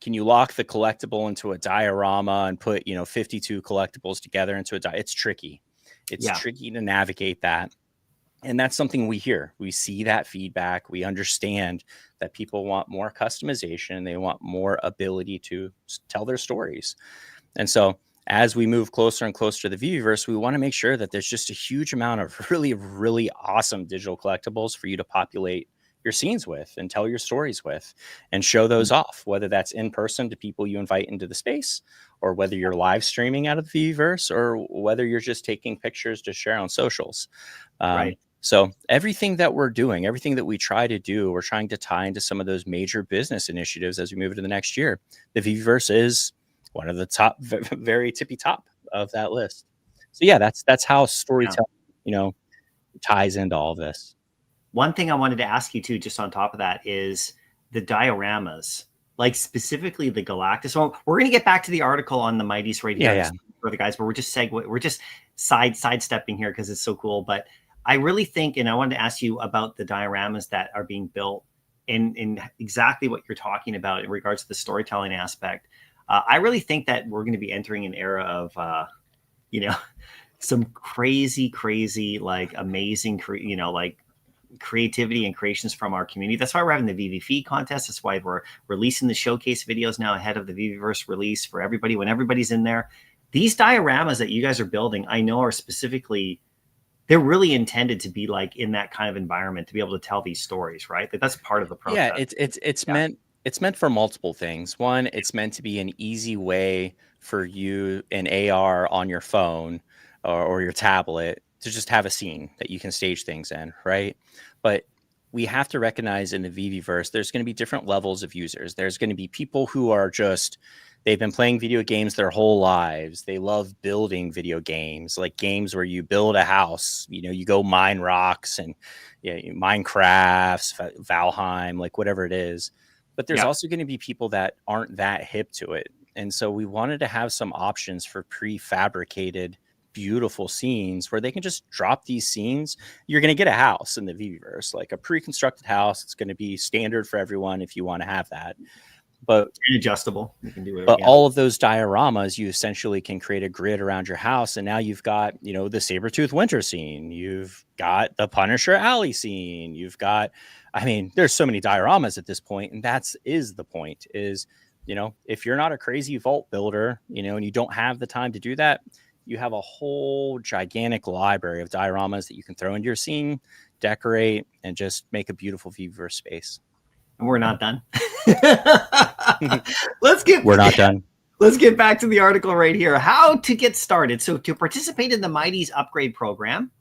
A: can you lock the collectible into a diorama and put 52 collectibles together into it's tricky. It's tricky to navigate that. And that's something we hear. We see that feedback. We understand that people want more customization. They want more ability to tell their stories. And so as we move closer and closer to the VeVeVerse, we want to make sure that there's just a huge amount of really awesome digital collectibles for you to populate your scenes with and tell your stories with and show those off, whether that's in person to people you invite into the space, or whether you're live streaming out of the VeVeVerse, or whether you're just taking pictures to share on socials. Right. So everything that we're doing, everything that we try to do, we're trying to tie into some of those major business initiatives as we move into the next year. The VeVeVerse is one of the top, very tippy top of that list. So yeah, that's how storytelling, ties into all this.
B: One thing I wanted to ask you too, just on top of that, is the dioramas, like specifically the Galactus. Well, we're going to get back to the article on the Mighties right here for the guys, but we're just sidestepping here because it's so cool. But I really think, and I wanted to ask you about the dioramas that are being built in exactly what you're talking about in regards to the storytelling aspect. I really think that we're going to be entering an era of, some crazy, like amazing, like creativity and creations from our community. That's why we're having the VeVe Feed contest. That's why we're releasing the showcase videos now ahead of the VeVeVerse release for everybody when everybody's in there. These dioramas that you guys are building, I know are they're really intended to be like in that kind of environment to be able to tell these stories, right? That's part of the process.
A: Yeah, it's meant for multiple things. One, it's meant to be an easy way for you in AR on your phone or your tablet to just have a scene that you can stage things in, right? But we have to recognize in the VeVeVerse, there's going to be different levels of users. There's going to be people who are they've been playing video games their whole lives. They love building video games, like games where you build a house, you go mine rocks and Minecraft, Valheim, like whatever it is. But there's also going to be people that aren't that hip to it. And so we wanted to have some options for prefabricated, beautiful scenes where they can just drop these scenes. You're going to get a house in the VeVeVerse, like a pre-constructed house. It's going to be standard for everyone if you want to have that. But
B: adjustable, you can do it.
A: But all of those dioramas, you essentially can create a grid around your house, and now you've got the Sabretooth winter scene, you've got the Punisher alley scene, you've got, there's so many dioramas at this point, and is the point. Is if you're not a crazy vault builder, and you don't have the time to do that, you have a whole gigantic library of dioramas that you can throw into your scene, decorate, and just make a beautiful VeVeVerse space.
B: And we're not done.
A: We're not done.
B: Let's get back to the article right here. How to get started. So to participate in the Mighties upgrade program,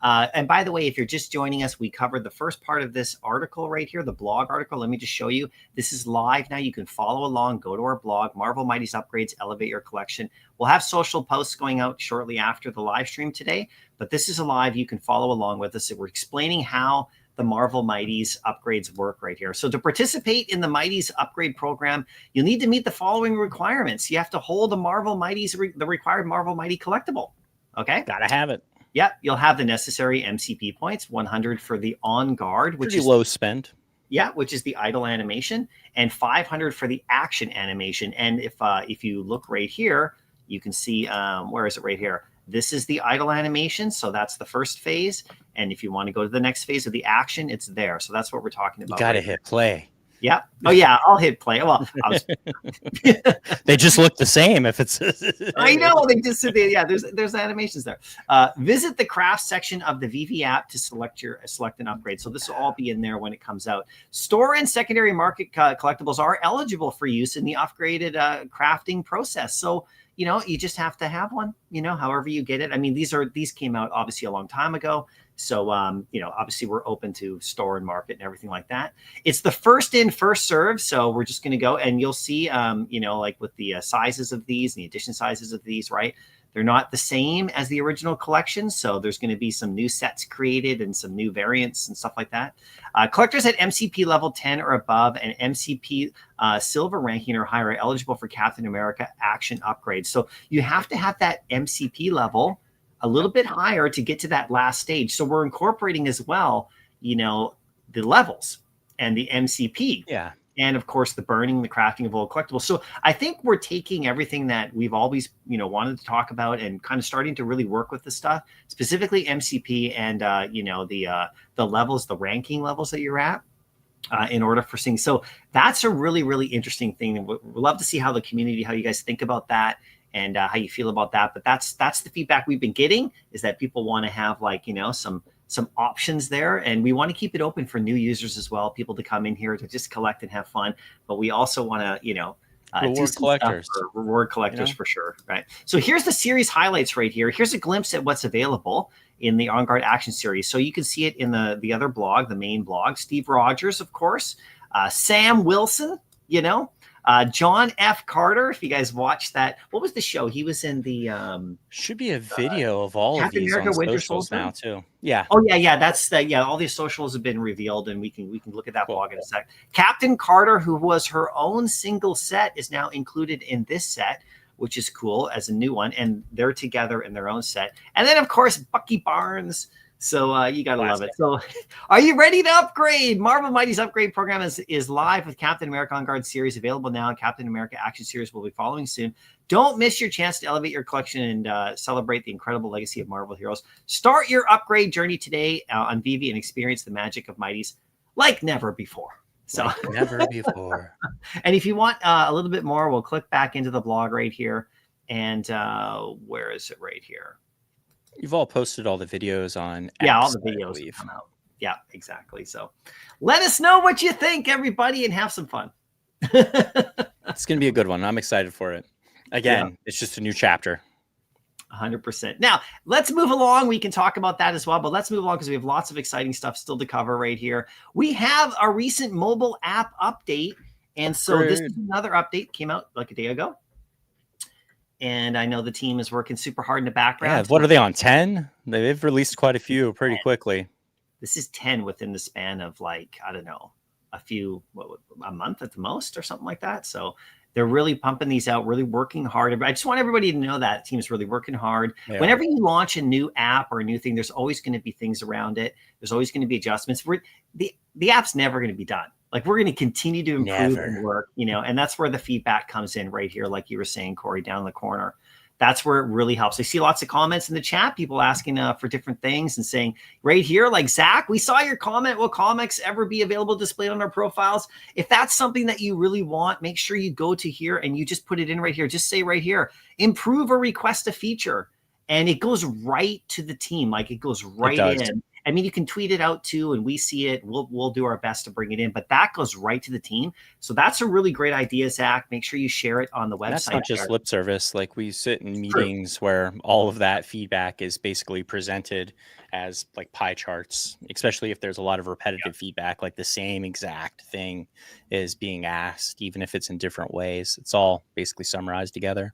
B: and by the way, if you're just joining us, we covered the first part of this article right here, the blog article. Let me just show you. This is live now. You can follow along. Go to our blog, Marvel Mighties Upgrades, Elevate Your Collection. We'll have social posts going out shortly after the live stream today, but this is a live. You can follow along with us. We're explaining how the Marvel Mighties upgrades work right here. So to participate in the Mighties upgrade program, you'll need to meet the following requirements. You have to hold the Marvel Mighties, the required Marvel Mighty collectible. Okay.
A: Gotta have it.
B: Yeah. You'll have the necessary MCP points, 100 for the On Guard, which
A: is low spend.
B: Yeah, which is the idle animation, and 500 for the action animation. And if you look right here, you can see, where is it right here? This is the idle animation. So that's the first phase. And if you want to go to the next phase of the action, it's there. So that's what we're talking about.
A: You got to hit play.
B: Yeah. Oh yeah, I'll hit play. Well,
A: they just look the same if it's
B: I know they just yeah, there's animations there. Visit the craft section of the VeVe app to select an upgrade. So this will all be in there when it comes out. Store and secondary market collectibles are eligible for use in the upgraded crafting process. So you just have to have one, however you get it. I mean, these came out obviously a long time ago. So, obviously we're open to store and market and everything like that. It's the first in, first serve. So we're just going to go, and you'll see, like with the sizes of these and the edition sizes of these, right? They're not the same as the original collection. So there's going to be some new sets created and some new variants and stuff like that. Collectors at MCP level 10 or above and MCP silver ranking or higher are eligible for Captain America action upgrades. So you have to have that MCP level a little bit higher to get to that last stage. So we're incorporating as well, the levels and the MCP.
A: Yeah.
B: And of course, the burning, the crafting of old collectibles. So I think we're taking everything that we've always, wanted to talk about and kind of starting to really work with the stuff, specifically MCP and, the levels, the ranking levels that you're at. In order for seeing. So that's a really, really interesting thing. And we'd love to see how the community, how you guys think about that and how you feel about that. But that's the feedback we've been getting, is that people want to have some options there. And we want to keep it open for new users as well, people to come in here to just collect and have fun. But we also want to, reward collectors for sure. Right. So here's the series highlights right here. Here's a glimpse at what's available in the On Guard Action series. So you can see it in the other blog, the main blog. Steve Rogers, of course, Sam Wilson, John F. Carter. If you guys watched that, what was the show? He was in the
A: should be a video of all
B: Captain
A: of these
B: America
A: on
B: Winter
A: socials
B: Soldier
A: now too. Yeah.
B: Oh yeah. That's the all these socials have been revealed, and we can look at that blog in a sec. Captain Carter, who was her own single set, is now included in this set, which is cool as a new one, and they're together in their own set. And then of course Bucky Barnes. So you gotta love it. So are you ready to upgrade? Marvel Mighty's upgrade program is live with Captain America On Guard series available now. Captain America Action series will be following soon. Don't miss your chance to elevate your collection and celebrate the incredible legacy of Marvel heroes. Start your upgrade journey today on VeVe and experience the magic of Mighty's like never before. So
A: like never before.
B: And if you want a little bit more, we'll click back into the blog right here. And where is it right here?
A: You've all posted all the videos on
B: X, all the videos come out. Yeah, exactly. So let us know what you think, everybody, and have some fun.
A: It's going to be a good one. I'm excited for it. Again, It's just a new chapter.
B: 100%. Now, let's move along. We can talk about that as well, but let's move along because we have lots of exciting stuff still to cover right here. We have a recent mobile app update. And so this is another update, came out like a day ago. And I know the team is working super hard in the background.
A: Yeah, what are they on, 10? They've released quite a few pretty quickly.
B: This is 10 within the span of a month at the most or something like that. So they're really pumping these out, really working hard. I just want everybody to know that the team is really working hard. Yeah. Whenever you launch a new app or a new thing, there's always going to be things around it. There's always going to be adjustments. The app's never going to be done. Like, we're going to continue to improve and work, and that's where the feedback comes in right here. Like you were saying, Corey, down in the corner, that's where it really helps. I see lots of comments in the chat, people asking for different things and saying right here, like, Zach, we saw your comment. Will comics ever be available displayed on our profiles? If that's something that you really want, make sure you go to here and you just put it in right here. Just say right here, improve or request a feature. And it goes right to the team. Like, it goes right in. I mean, you can tweet it out too, and we see it. We'll do our best to bring it in, but that goes right to the team. So that's a really great idea, Zach. Make sure you share it on the website.
A: That's not just lip service. Like, we sit in meetings where all of that feedback is basically presented as like pie charts, especially if there's a lot of repetitive feedback, like the same exact thing is being asked, even if it's in different ways. It's all basically summarized together.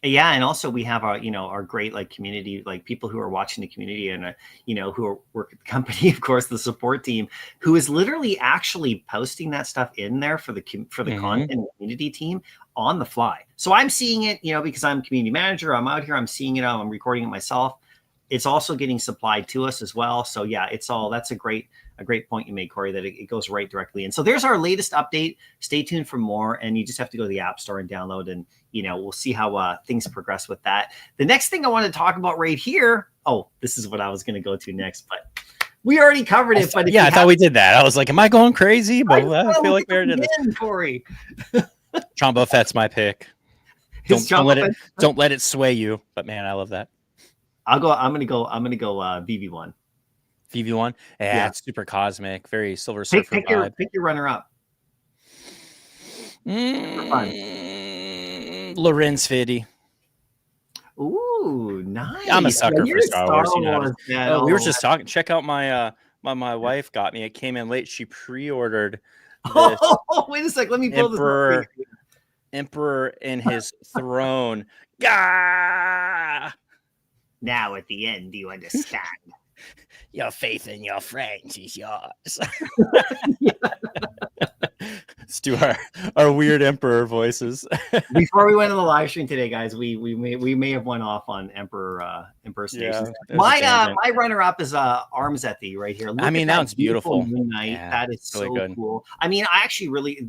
B: Yeah, and also we have our great community, like people who are watching the community and who are work at the company, of course, the support team, who is literally actually posting that stuff in there for the content and community team on the fly. So I'm seeing it, because I'm community manager, I'm out here, I'm seeing it, I'm recording it myself. it's also getting supplied to us as well. So yeah, that's a great point you made, Corey, that it goes right directly in. So there's our latest update. Stay tuned for more, and you just have to go to the App Store and download, and we'll see how things progress with that. The next thing I want to talk about right here. Oh, this is what I was going to go to next, but we already covered it. But
A: yeah, I thought we did that. I was like, am I going crazy? But I feel like we already did this.
B: Corey.
A: Chombo Fett's my pick. Don't let it sway you. But man, I love that.
B: I'm gonna go VeVe1.
A: VeVe1? Yeah, it's super cosmic, very Silver Surfer vibe.
B: Pick your runner up.
A: Lorenz Fiddy.
B: Ooh, nice.
A: I'm a sucker for Star Wars. We were just talking. Check out my wife got me. It came in late. She pre-ordered.
B: Wait a sec. Let me pull this up.
A: Emperor in his throne. Gah!
B: Now at the end, do you understand?
A: Your faith in your friends is yours. Let's do our weird Emperor voices.
B: Before we went on the live stream today, guys, we may have went off on Emperor impersonations.
A: Yeah,
B: my runner up is Armzethi right here.
A: Look, that one's beautiful.
B: Yeah, that is so really cool. I mean,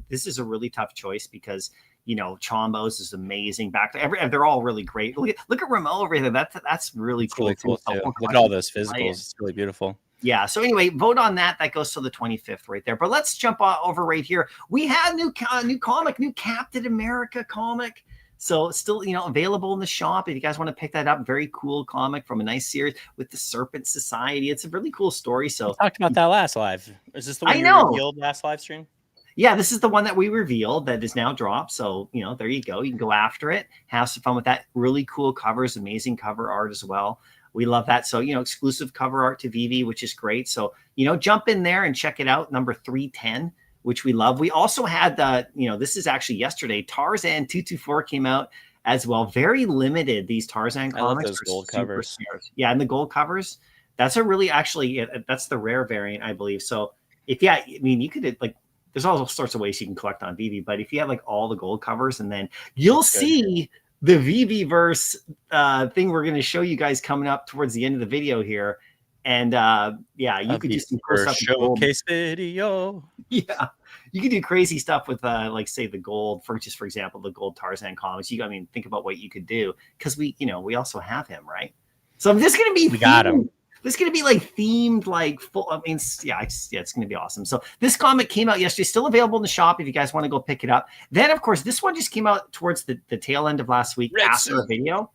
B: this is a really tough choice because Chombo's is amazing. They're all really great. Look at Ramo over here. That's really cool.
A: Really cool too. Look at all those physicals. It's really beautiful.
B: Yeah. So anyway, vote on that. That goes to the 25th right there. But let's jump over right here. We have new comic, new Captain America comic. So it's still, available in the shop. If you guys want to pick that up, very cool comic from a nice series with the Serpent Society. It's a really cool story. So
A: we talked about that last live. Is this the one you revealed last live stream?
B: Yeah, this is the one that we revealed that is now dropped. So, there you go. You can go after it, have some fun with that. Really cool covers, amazing cover art as well. We love that. So, exclusive cover art to VeVe, which is great. So, jump in there and check it out. Number 310, which we love. We also had this is actually yesterday. Tarzan 224 came out as well. Very limited, these Tarzan comics.
A: I love those gold covers.
B: Yeah, and the gold covers. That's that's the rare variant, I believe. So, you could there's all sorts of ways you can collect on VeVe, but if you have all the gold covers, and then you'll see the VeVeVerse thing we're going to show you guys coming up towards the end of the video here. And you could do some cool stuff.
A: Showcase video.
B: Yeah, you can do crazy stuff with say the gold for example, the gold Tarzan comics. Think about what you could do because we also have him, right? So this is going to be
A: got him.
B: This is going to be themed, full. It's going to be awesome. So this comic came out yesterday, still available in the shop if you guys want to go pick it up. Then, of course, this one just came out towards the tail end of last week after the video,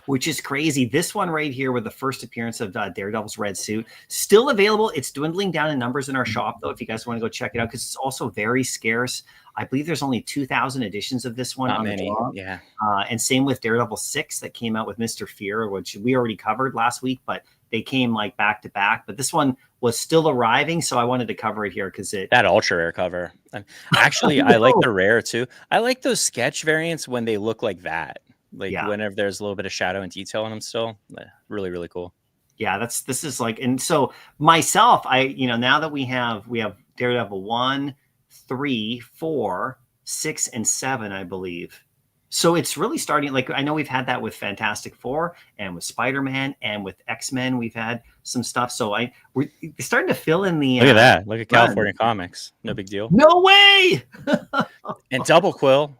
B: which is crazy. This one right here with the first appearance of Daredevil's red suit, still available. It's dwindling down in numbers in our shop, though, if you guys want to go check it out, because it's also very scarce. I believe there's only 2,000 editions of this one.
A: Not many, yeah.
B: And same with Daredevil 6 that came out with Mr. Fear, which we already covered last week, but they came back to back. But this one was still arriving, so I wanted to cover it here because that
A: ultra rare cover. Actually, I like the rare too. I like those sketch variants when they look like that. Whenever there's a little bit of shadow and detail in them still. Really, really cool.
B: Yeah, this is and so myself, now that we have Daredevil 1, 3, 4, 6, and 7, I believe. So it's really starting. I know we've had that with Fantastic Four and with Spider-Man and with X-Men. We've had some stuff. So we're starting to fill in the.
A: Look at that! Look at California Comics. No big deal.
B: No way.
A: And Double Quill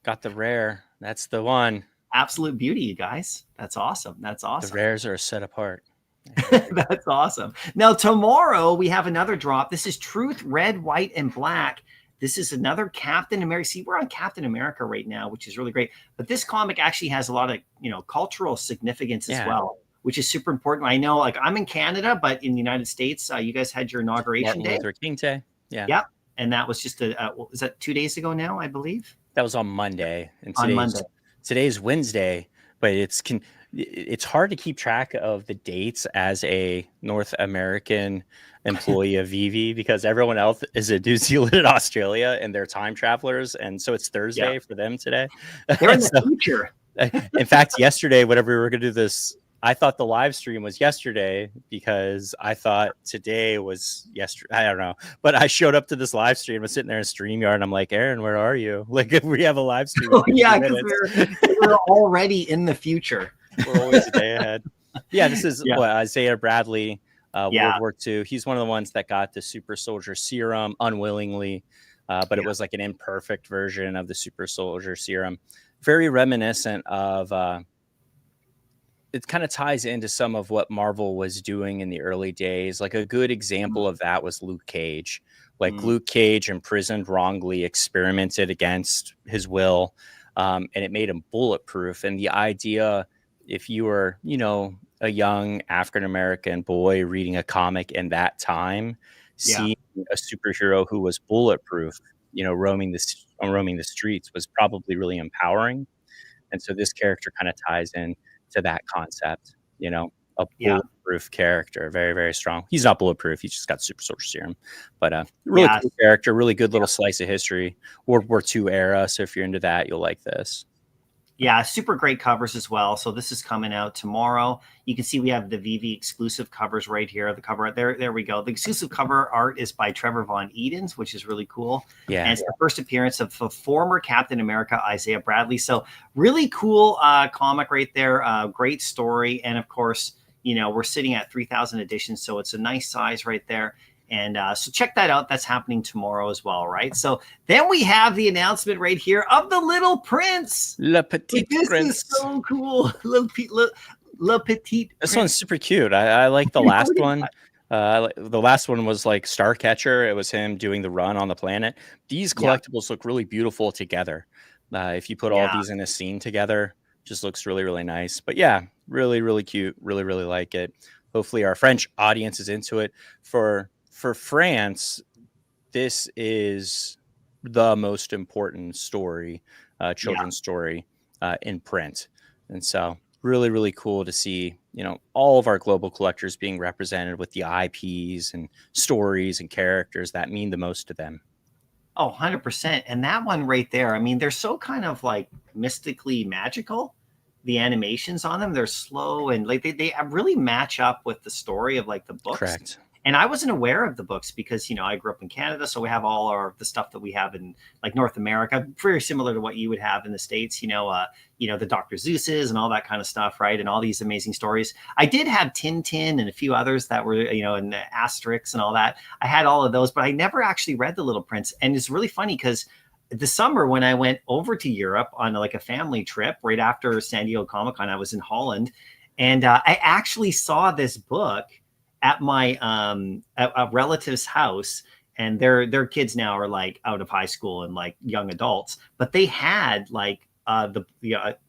A: got the rare. That's the one.
B: Absolute beauty, you guys. That's awesome.
A: The rares are set apart.
B: That's awesome. Now tomorrow we have another drop. This is Truth Red, White, and Black. This is another Captain America. See, we're on Captain America right now, which is really great. But this comic actually has a lot of, cultural significance as well, which is super important. I know, I'm in Canada, but in the United States, you guys had your inauguration day.
A: Martin Luther King Day. Yeah.
B: Yep. And that was just is that 2 days ago now, I believe?
A: That was on Monday. And
B: Monday.
A: Today's Wednesday, but it's hard to keep track of the dates as a North American employee of VeVe because everyone else is a New Zealand and Australia and they're time travelers. And so it's Thursday for them today.
B: They're in the future.
A: In fact, yesterday, whenever we were going to do this, I thought the live stream was yesterday because I thought today was yesterday. I don't know. But I showed up to this live stream. I was sitting there in StreamYard and I'm like, Aaron, where are you? If we have a live stream.
B: Yeah, because we're already in the future.
A: We're always a day ahead. Yeah, this is
B: Yeah.
A: what, Isaiah Bradley,
B: Yeah.
A: World War II. He's one of the ones that got the super soldier serum unwillingly, but it
B: Yeah.
A: was like an imperfect version of the super soldier serum. Very reminiscent of it kind of ties into some of what Marvel was doing in the early days. Like a good example of that was Luke Cage. Like
B: Mm.
A: Luke Cage, imprisoned wrongly, experimented against his will, and it made him bulletproof. And the idea, if you were, you know, a young African American boy reading a comic in that time,
B: Yeah.
A: seeing a superhero who was bulletproof, you know, roaming the streets was probably really empowering. And so this character kind of ties in to that concept, you know, a
B: Yeah.
A: bulletproof character, very, very strong. He's not bulletproof. He's just got super soldier serum, but really
B: Yeah.
A: cool character, really good little slice of history, World War II era. So if you're into that, you'll like this.
B: Yeah, super great covers as well. So this is coming out tomorrow. You can see we have the VeVe exclusive covers right here. The cover there, there we go. The exclusive cover art is by Trevor Von Edens, which is really cool.
A: Yeah,
B: and it's the first appearance of the former Captain America, Isaiah Bradley. So really cool comic right there. Great story, and of course, you know, we're sitting at 3,000 editions, so it's a nice size right there. And so check that out. That's happening tomorrow as well, right? So then we have the announcement right here of the Little Prince.
A: Le Petit
B: This
A: Prince.
B: is so cool. Le Petit
A: This
B: Prince.
A: one's super cute. I like the last one. The last one was like Starcatcher. It was him doing the run on the planet. These collectibles look really beautiful together. If you put all these in a scene together, just looks really, really nice. But yeah, really, really cute. Really, really like it. Hopefully our French audience is into it. For France, this is the most important story, children's story in print. And so really, really cool to see, you know, all of our global collectors being represented with the IPs and stories and characters that mean the most to them.
B: Oh, 100%. And that one right there, I mean, they're so kind of like mystically magical. The animations on them, they're slow and like they really match up with the story of like the books.
A: Correct.
B: And I wasn't aware of the books because, you know, I grew up in Canada. So we have all the stuff that we have in like North America, very similar to what you would have in the States, you know, the Dr. Zeus's and all that kind of stuff. Right. And all these amazing stories. I did have Tintin and a few others that were, you know, and the Asterix and all that. I had all of those, but I never actually read The Little Prince. And it's really funny because the summer when I went over to Europe on like a family trip right after San Diego Comic-Con, I was in Holland. And I actually saw this book at my a relative's house, and their kids now are like out of high school and like young adults, but they had like at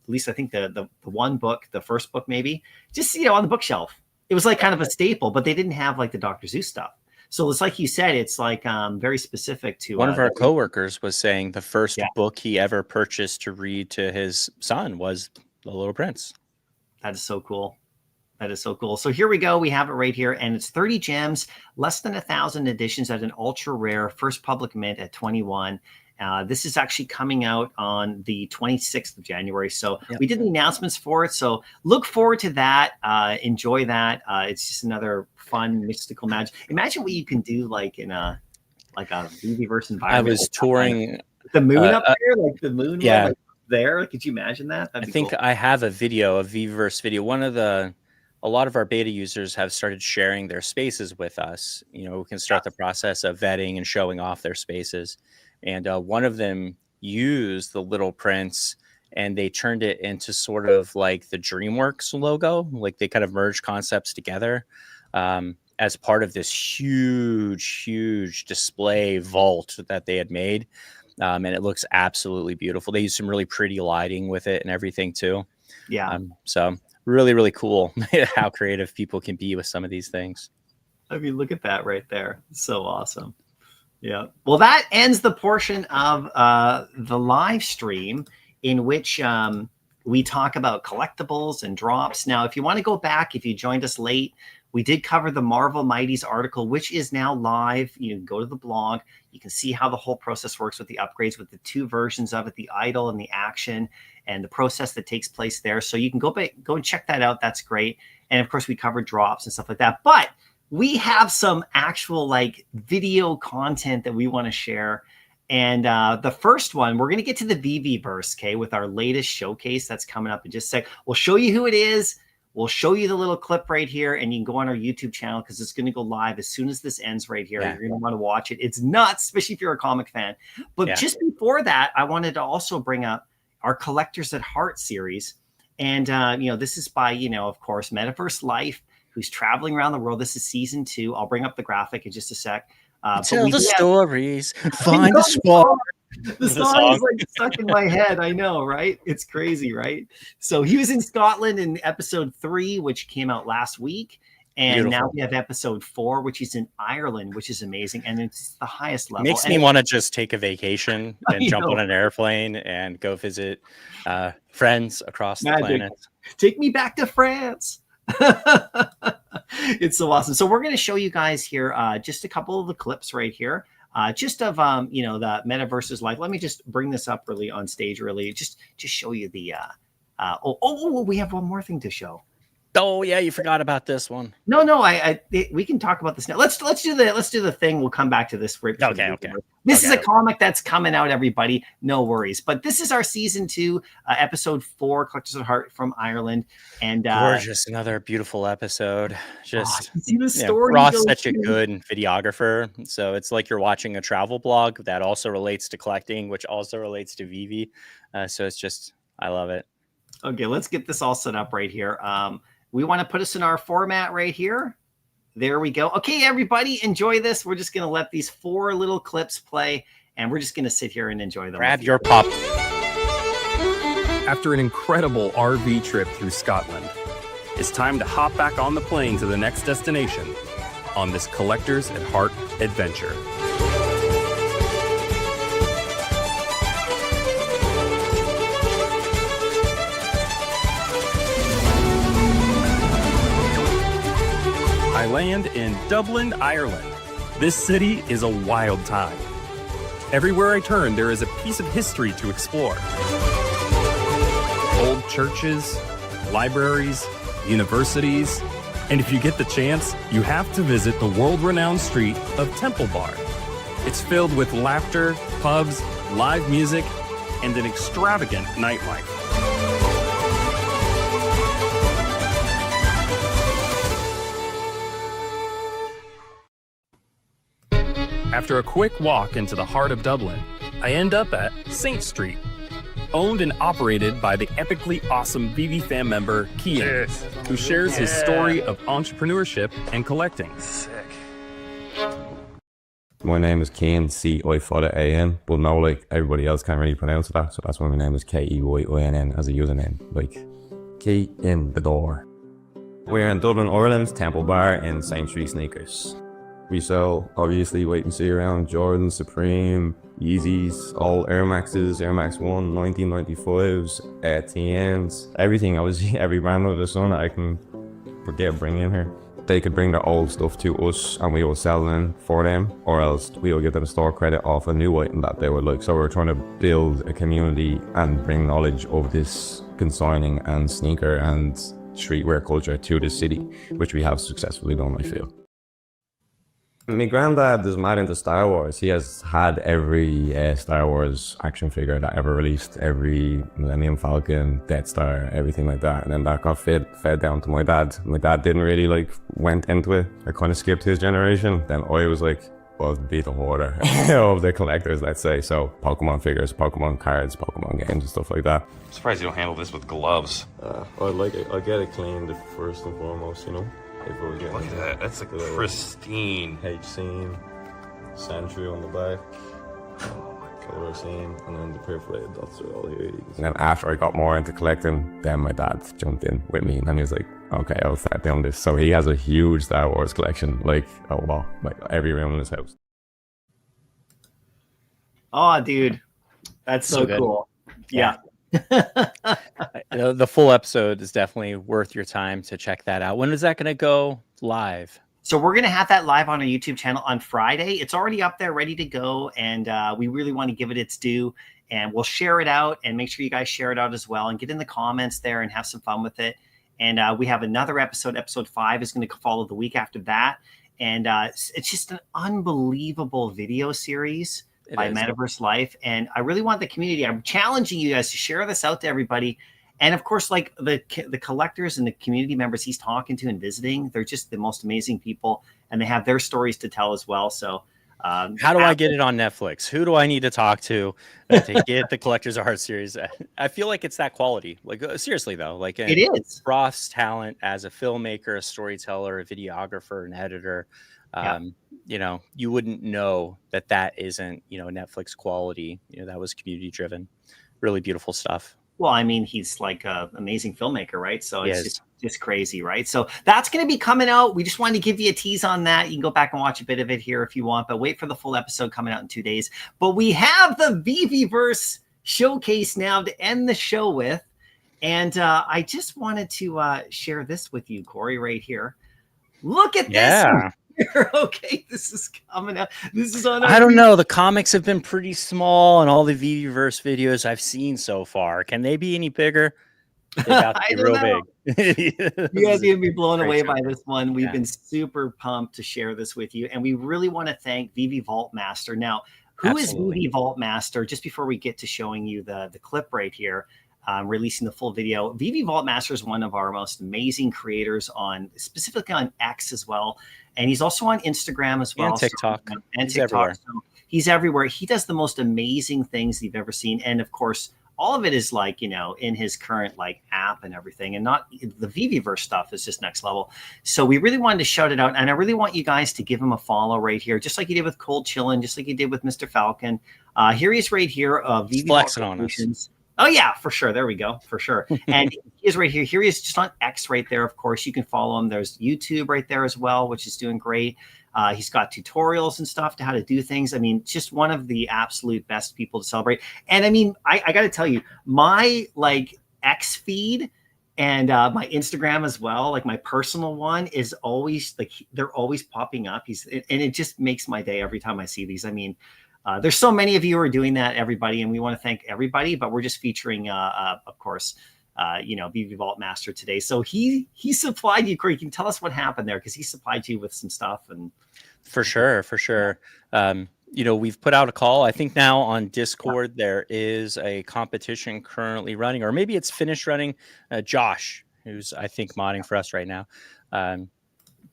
B: least I think the one book, the first book maybe, just, you know, on the bookshelf. It was like kind of a staple, but they didn't have like the Dr. Zeus stuff. So it's like you said, it's like very specific to
A: one of our coworkers was saying the first book he ever purchased to read to his son was The Little Prince.
B: That is so cool. That is so cool. So here we go. We have it right here, and it's 30 gems, less than 1,000 editions at an ultra rare, first public mint at 21. This is actually coming out on the 26th of January. So we did the announcements for it. So look forward to that. Enjoy that. It's just another fun, mystical magic. Imagine what you can do like in a VeVeVerse environment.
A: I was touring
B: the moon up there, like the moon.
A: Yeah.
B: Like there. Could you imagine that?
A: I think cool. I have a video, a VeVeVerse video. A lot of our beta users have started sharing their spaces with us. You know, we can start the process of vetting and showing off their spaces. And one of them used the Little Prince, and they turned it into sort of like the DreamWorks logo. Like they kind of merged concepts together as part of this huge, huge display vault that they had made. And it looks absolutely beautiful. They used some really pretty lighting with it and everything too.
B: Yeah.
A: So really, really cool how creative people can be with some of these things.
B: I mean, look at that right there. It's so awesome. Yeah. Well, that ends the portion of the live stream in which we talk about collectibles and drops. Now, if you want to go back, if you joined us late, we did cover the Marvel Mighties article, which is now live. You can go to the blog. You can see how the whole process works with the upgrades, with the two versions of it, the idle and the action, and the process that takes place there. So you can go and check that out. That's great. And of course, we covered drops and stuff like that. But we have some actual like video content that we want to share. And the first one, we're going to get to the VeVeVerse, okay, with our latest showcase that's coming up in just a sec. We'll show you who it is. We'll show you the little clip right here, and you can go on our YouTube channel because it's going to go live as soon as this ends right here. You're going to want to watch it. It's nuts, especially if you're a comic fan. But just before that, I wanted to also bring up our Collectors at Heart series. And, this is by, of course, VeVeVerse Life, who's traveling around the world. This is season 2. I'll bring up the graphic in just a sec.
A: Tell the stories, find the spot.
B: The song is like stuck in my head. I know, right? It's crazy, right? So he was in Scotland in episode 3, which came out last week. And now we have episode 4, which is in Ireland, which is amazing. And it's the highest level.
A: Makes me want to just take a vacation and jump on an airplane and go visit friends across the planet.
B: Take me back to France. It's so awesome. So we're going to show you guys here just a couple of the clips right here. Just of the VeVeVerse's life. Let me just bring this up really on stage, really just show you the we have one more thing to show.
A: Oh yeah, you forgot about this one.
B: No, we can talk about this now. Let's do the thing. We'll come back to this.
A: Okay.
B: This is a comic that's coming out, everybody. No worries. But this is our season 2, episode 4, Collectors at Heart from Ireland. And
A: gorgeous, another beautiful episode. Just
B: see the story.
A: Ross such a good videographer. So it's like you're watching a travel blog that also relates to collecting, which also relates to VeVe. So it's just, I love it.
B: Okay, let's get this all set up right here. We want to put us in our format right here. There we go. Okay, everybody, enjoy this. We're just going to let these 4 little clips play, and we're just going to sit here and enjoy them.
A: Grab your pop.
C: After an incredible RV trip through Scotland, it's time to hop back on the plane to the next destination on this Collectors at Heart adventure. I land in Dublin, Ireland. This city is a wild time. Everywhere I turn, there is a piece of history to explore. Old churches, libraries, universities, and if you get the chance, you have to visit the world-renowned street of Temple Bar. It's filled with laughter, pubs, live music, and an extravagant nightlife. After a quick walk into the heart of Dublin, I end up at Saint Street, owned and operated by the epically awesome VeVe fan member, Kian, who shares his story of entrepreneurship and collecting.
D: Sick.
E: My name is Keyan, C-I-A-N, but no, like, everybody else can't really pronounce that, so that's why my name is K-E-Y-I-N-N as a username, like, key in the door. We're in Dublin, Ireland, Temple Bar in Saint Street Sneakers. We sell, obviously, wait and see around Jordan, Supreme, Yeezys, all Air Maxes, Air Max 1, 1995s, TNs, everything. Obviously, every brand under the sun I can bring in here. They could bring their old stuff to us and we will sell them for them, or else we will give them store credit off a new item that they would like. So we're trying to build a community and bring knowledge of this consigning and sneaker and streetwear culture to the city, which we have successfully done, I feel. My granddad is mad into Star Wars. He has had every Star Wars action figure that ever released, every Millennium Falcon, Death Star, everything like that. And then that got fed down to my dad. My dad didn't really went into it. I kind of skipped his generation. Then I was be the hoarder of the collectors, let's say. So Pokemon figures, Pokemon cards, Pokemon games and stuff like that.
D: I'm surprised you don't handle this with gloves.
E: I'd get it cleaned first and foremost, you know.
D: Look at that, that's like pristine.
E: H-seam, Sentry on the back, color seam, and then the perforated dots are all here. And then after I got more into collecting, then my dad jumped in with me and he was like, okay, I'll start doing this. So he has a huge Star Wars collection, like every room in his house.
B: Oh, dude, that's so cool. Yeah.
A: The full episode is definitely worth your time to check that out. When is that going to go live?
B: So we're going to have that live on our YouTube channel on Friday. It's already up there, ready to go. And we really want to give it its due. And we'll share it out and make sure you guys share it out as well and get in the comments there and have some fun with it. And we have another episode. Episode 5 is going to follow the week after that. And it's just an unbelievable video series by VeVeVerse Life. And I really want the community. I'm challenging you guys to share this out to everybody And of course, like the collectors and the community members he's talking to and visiting, they're just the most amazing people, and they have their stories to tell as well. So
A: how do I get it on Netflix? Who do I need to talk to get the Collector's Art series? I feel like it's that quality. Like seriously though, like
B: it is.
A: Roth's talent as a filmmaker, a storyteller, a videographer, an editor. You know, you wouldn't know that isn't, you know, Netflix quality. You know, that was community driven. Really beautiful stuff.
B: Well, I mean, he's like an amazing filmmaker, right? So it's just crazy, right? So that's going to be coming out. We just wanted to give you a tease on that. You can go back and watch a bit of it here if you want, but wait for the full episode coming out in 2 days. But we have the VeVeVerse showcase now to end the show with. And I just wanted to share this with you, Corey, right here. Look at this. Okay, this is coming out. This is on.
A: I don't know. The comics have been pretty small, and all the VeVeVerse videos I've seen so far. Can they be any bigger? They got to be real big.
B: You guys are gonna be blown away by this one. We've been super pumped to share this with you, and we really want to thank VeVe Vault Master. Now, who is VeVe Vault Master? Just before we get to showing you the clip right here. Releasing the full video. VeVe Vault Master is one of our most amazing creators specifically on X as well. And he's also on Instagram as well.
A: And TikTok.
B: And TikTok. So he's everywhere. He does the most amazing things you've ever seen. And of course, all of it is like, you know, in his current like app and everything, and not the VeVeVerse stuff is just next level. So we really wanted to shout it out. And I really want you guys to give him a follow right here, just like you did with Cold Chillin', just like you did with Mr. Falcon. Here he is right here. VeVe
A: flexing on us.
B: Oh, yeah, for sure. There we go. For sure. And he is right here. Here he is just on X right there. Of course, you can follow him. There's YouTube right there as well, which is doing great. He's got tutorials and stuff to how to do things. I mean, just one of the absolute best people to celebrate. And I mean, I got to tell you, my like X feed and my Instagram as well, like my personal one is always like, they're always popping up. And it just makes my day every time I see these. I mean, there's so many of you who are doing that, everybody, and we want to thank everybody, but we're just featuring, of course, you know, VeVe Vault Master today. So he supplied you, Corey. You can tell us what happened there, because he supplied you with some stuff. And
A: for sure. You know, we've put out a call. I think now on Discord, there is a competition currently running, or maybe it's finished running. Josh, who's I think modding for us right now.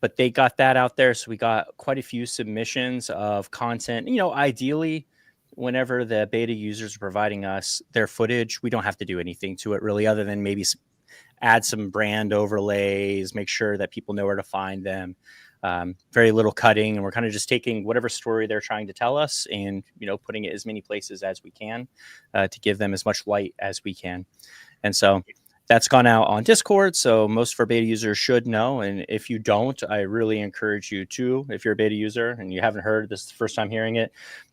A: But they got that out there. So we got quite a few submissions of content. You know, ideally, whenever the beta users are providing us their footage, we don't have to do anything to it really, other than maybe add some brand overlays, make sure that people know where to find them. Very little cutting. And we're kind of just taking whatever story they're trying to tell us and, you know, putting it as many places as we can to give them as much light as we can. And so that's gone out on Discord, so most of our beta users should know. And if you don't, I really encourage you to, if you're a beta user and you haven't heard this is the first time hearing it,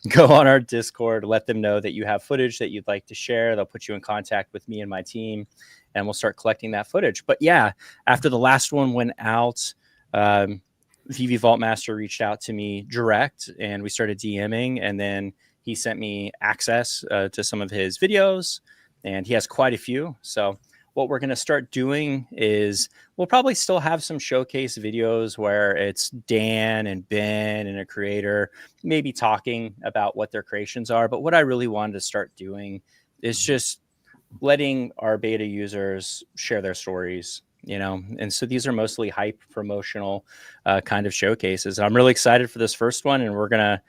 A: go on our Discord, let them know that you have footage that you'd like to share. They'll put you in contact with me and my team, and we'll start collecting that footage. But yeah, after the last one went out, VeVe Vault Master reached out to me direct, and we started DMing, and then he sent me access to some of his videos, and he has quite a few. So what we're going to start doing is we'll probably still have some showcase videos where it's Dan and Ben and a creator maybe talking about what their creations are. But what I really wanted to start doing is just letting our beta users share their stories, you know. And so these are mostly hype promotional kind of showcases. I'm really excited for this first one, and we're going to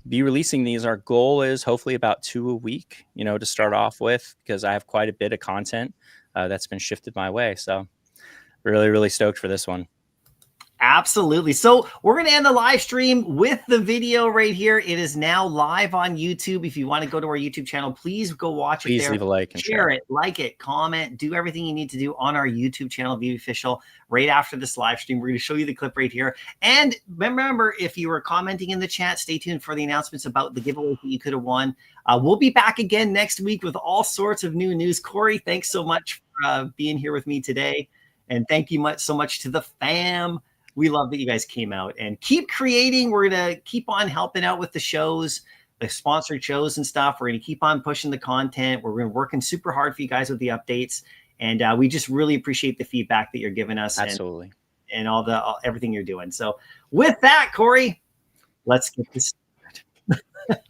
A: be releasing these. Our goal is hopefully about 2 a week, you know, to start off with, because I have quite a bit of content that's been shifted my way. So really stoked for this one.
B: Absolutely. So we're going to end the live stream with the video right here. It is now live on YouTube. If you want to go to our YouTube channel, please go watch it there.
A: Please leave a like and
B: share it, like it, comment, do everything you need to do on our YouTube channel, VeVe Official. Right after this live stream, we're going to show you the clip right here. And remember, if you were commenting in the chat, stay tuned for the announcements about the giveaway that you could have won. We'll be back again next week with all sorts of new news. Corey, thanks so much for being here with me today. And thank you so much to the fam. We love that you guys came out, and keep creating. We're going to keep on helping out with the shows, the sponsored shows and stuff. We're going to keep on pushing the content. We're working super hard for you guys with the updates. And we just really appreciate the feedback that you're giving us.
A: Absolutely.
B: And everything you're doing. So with that, Corey, let's get this started.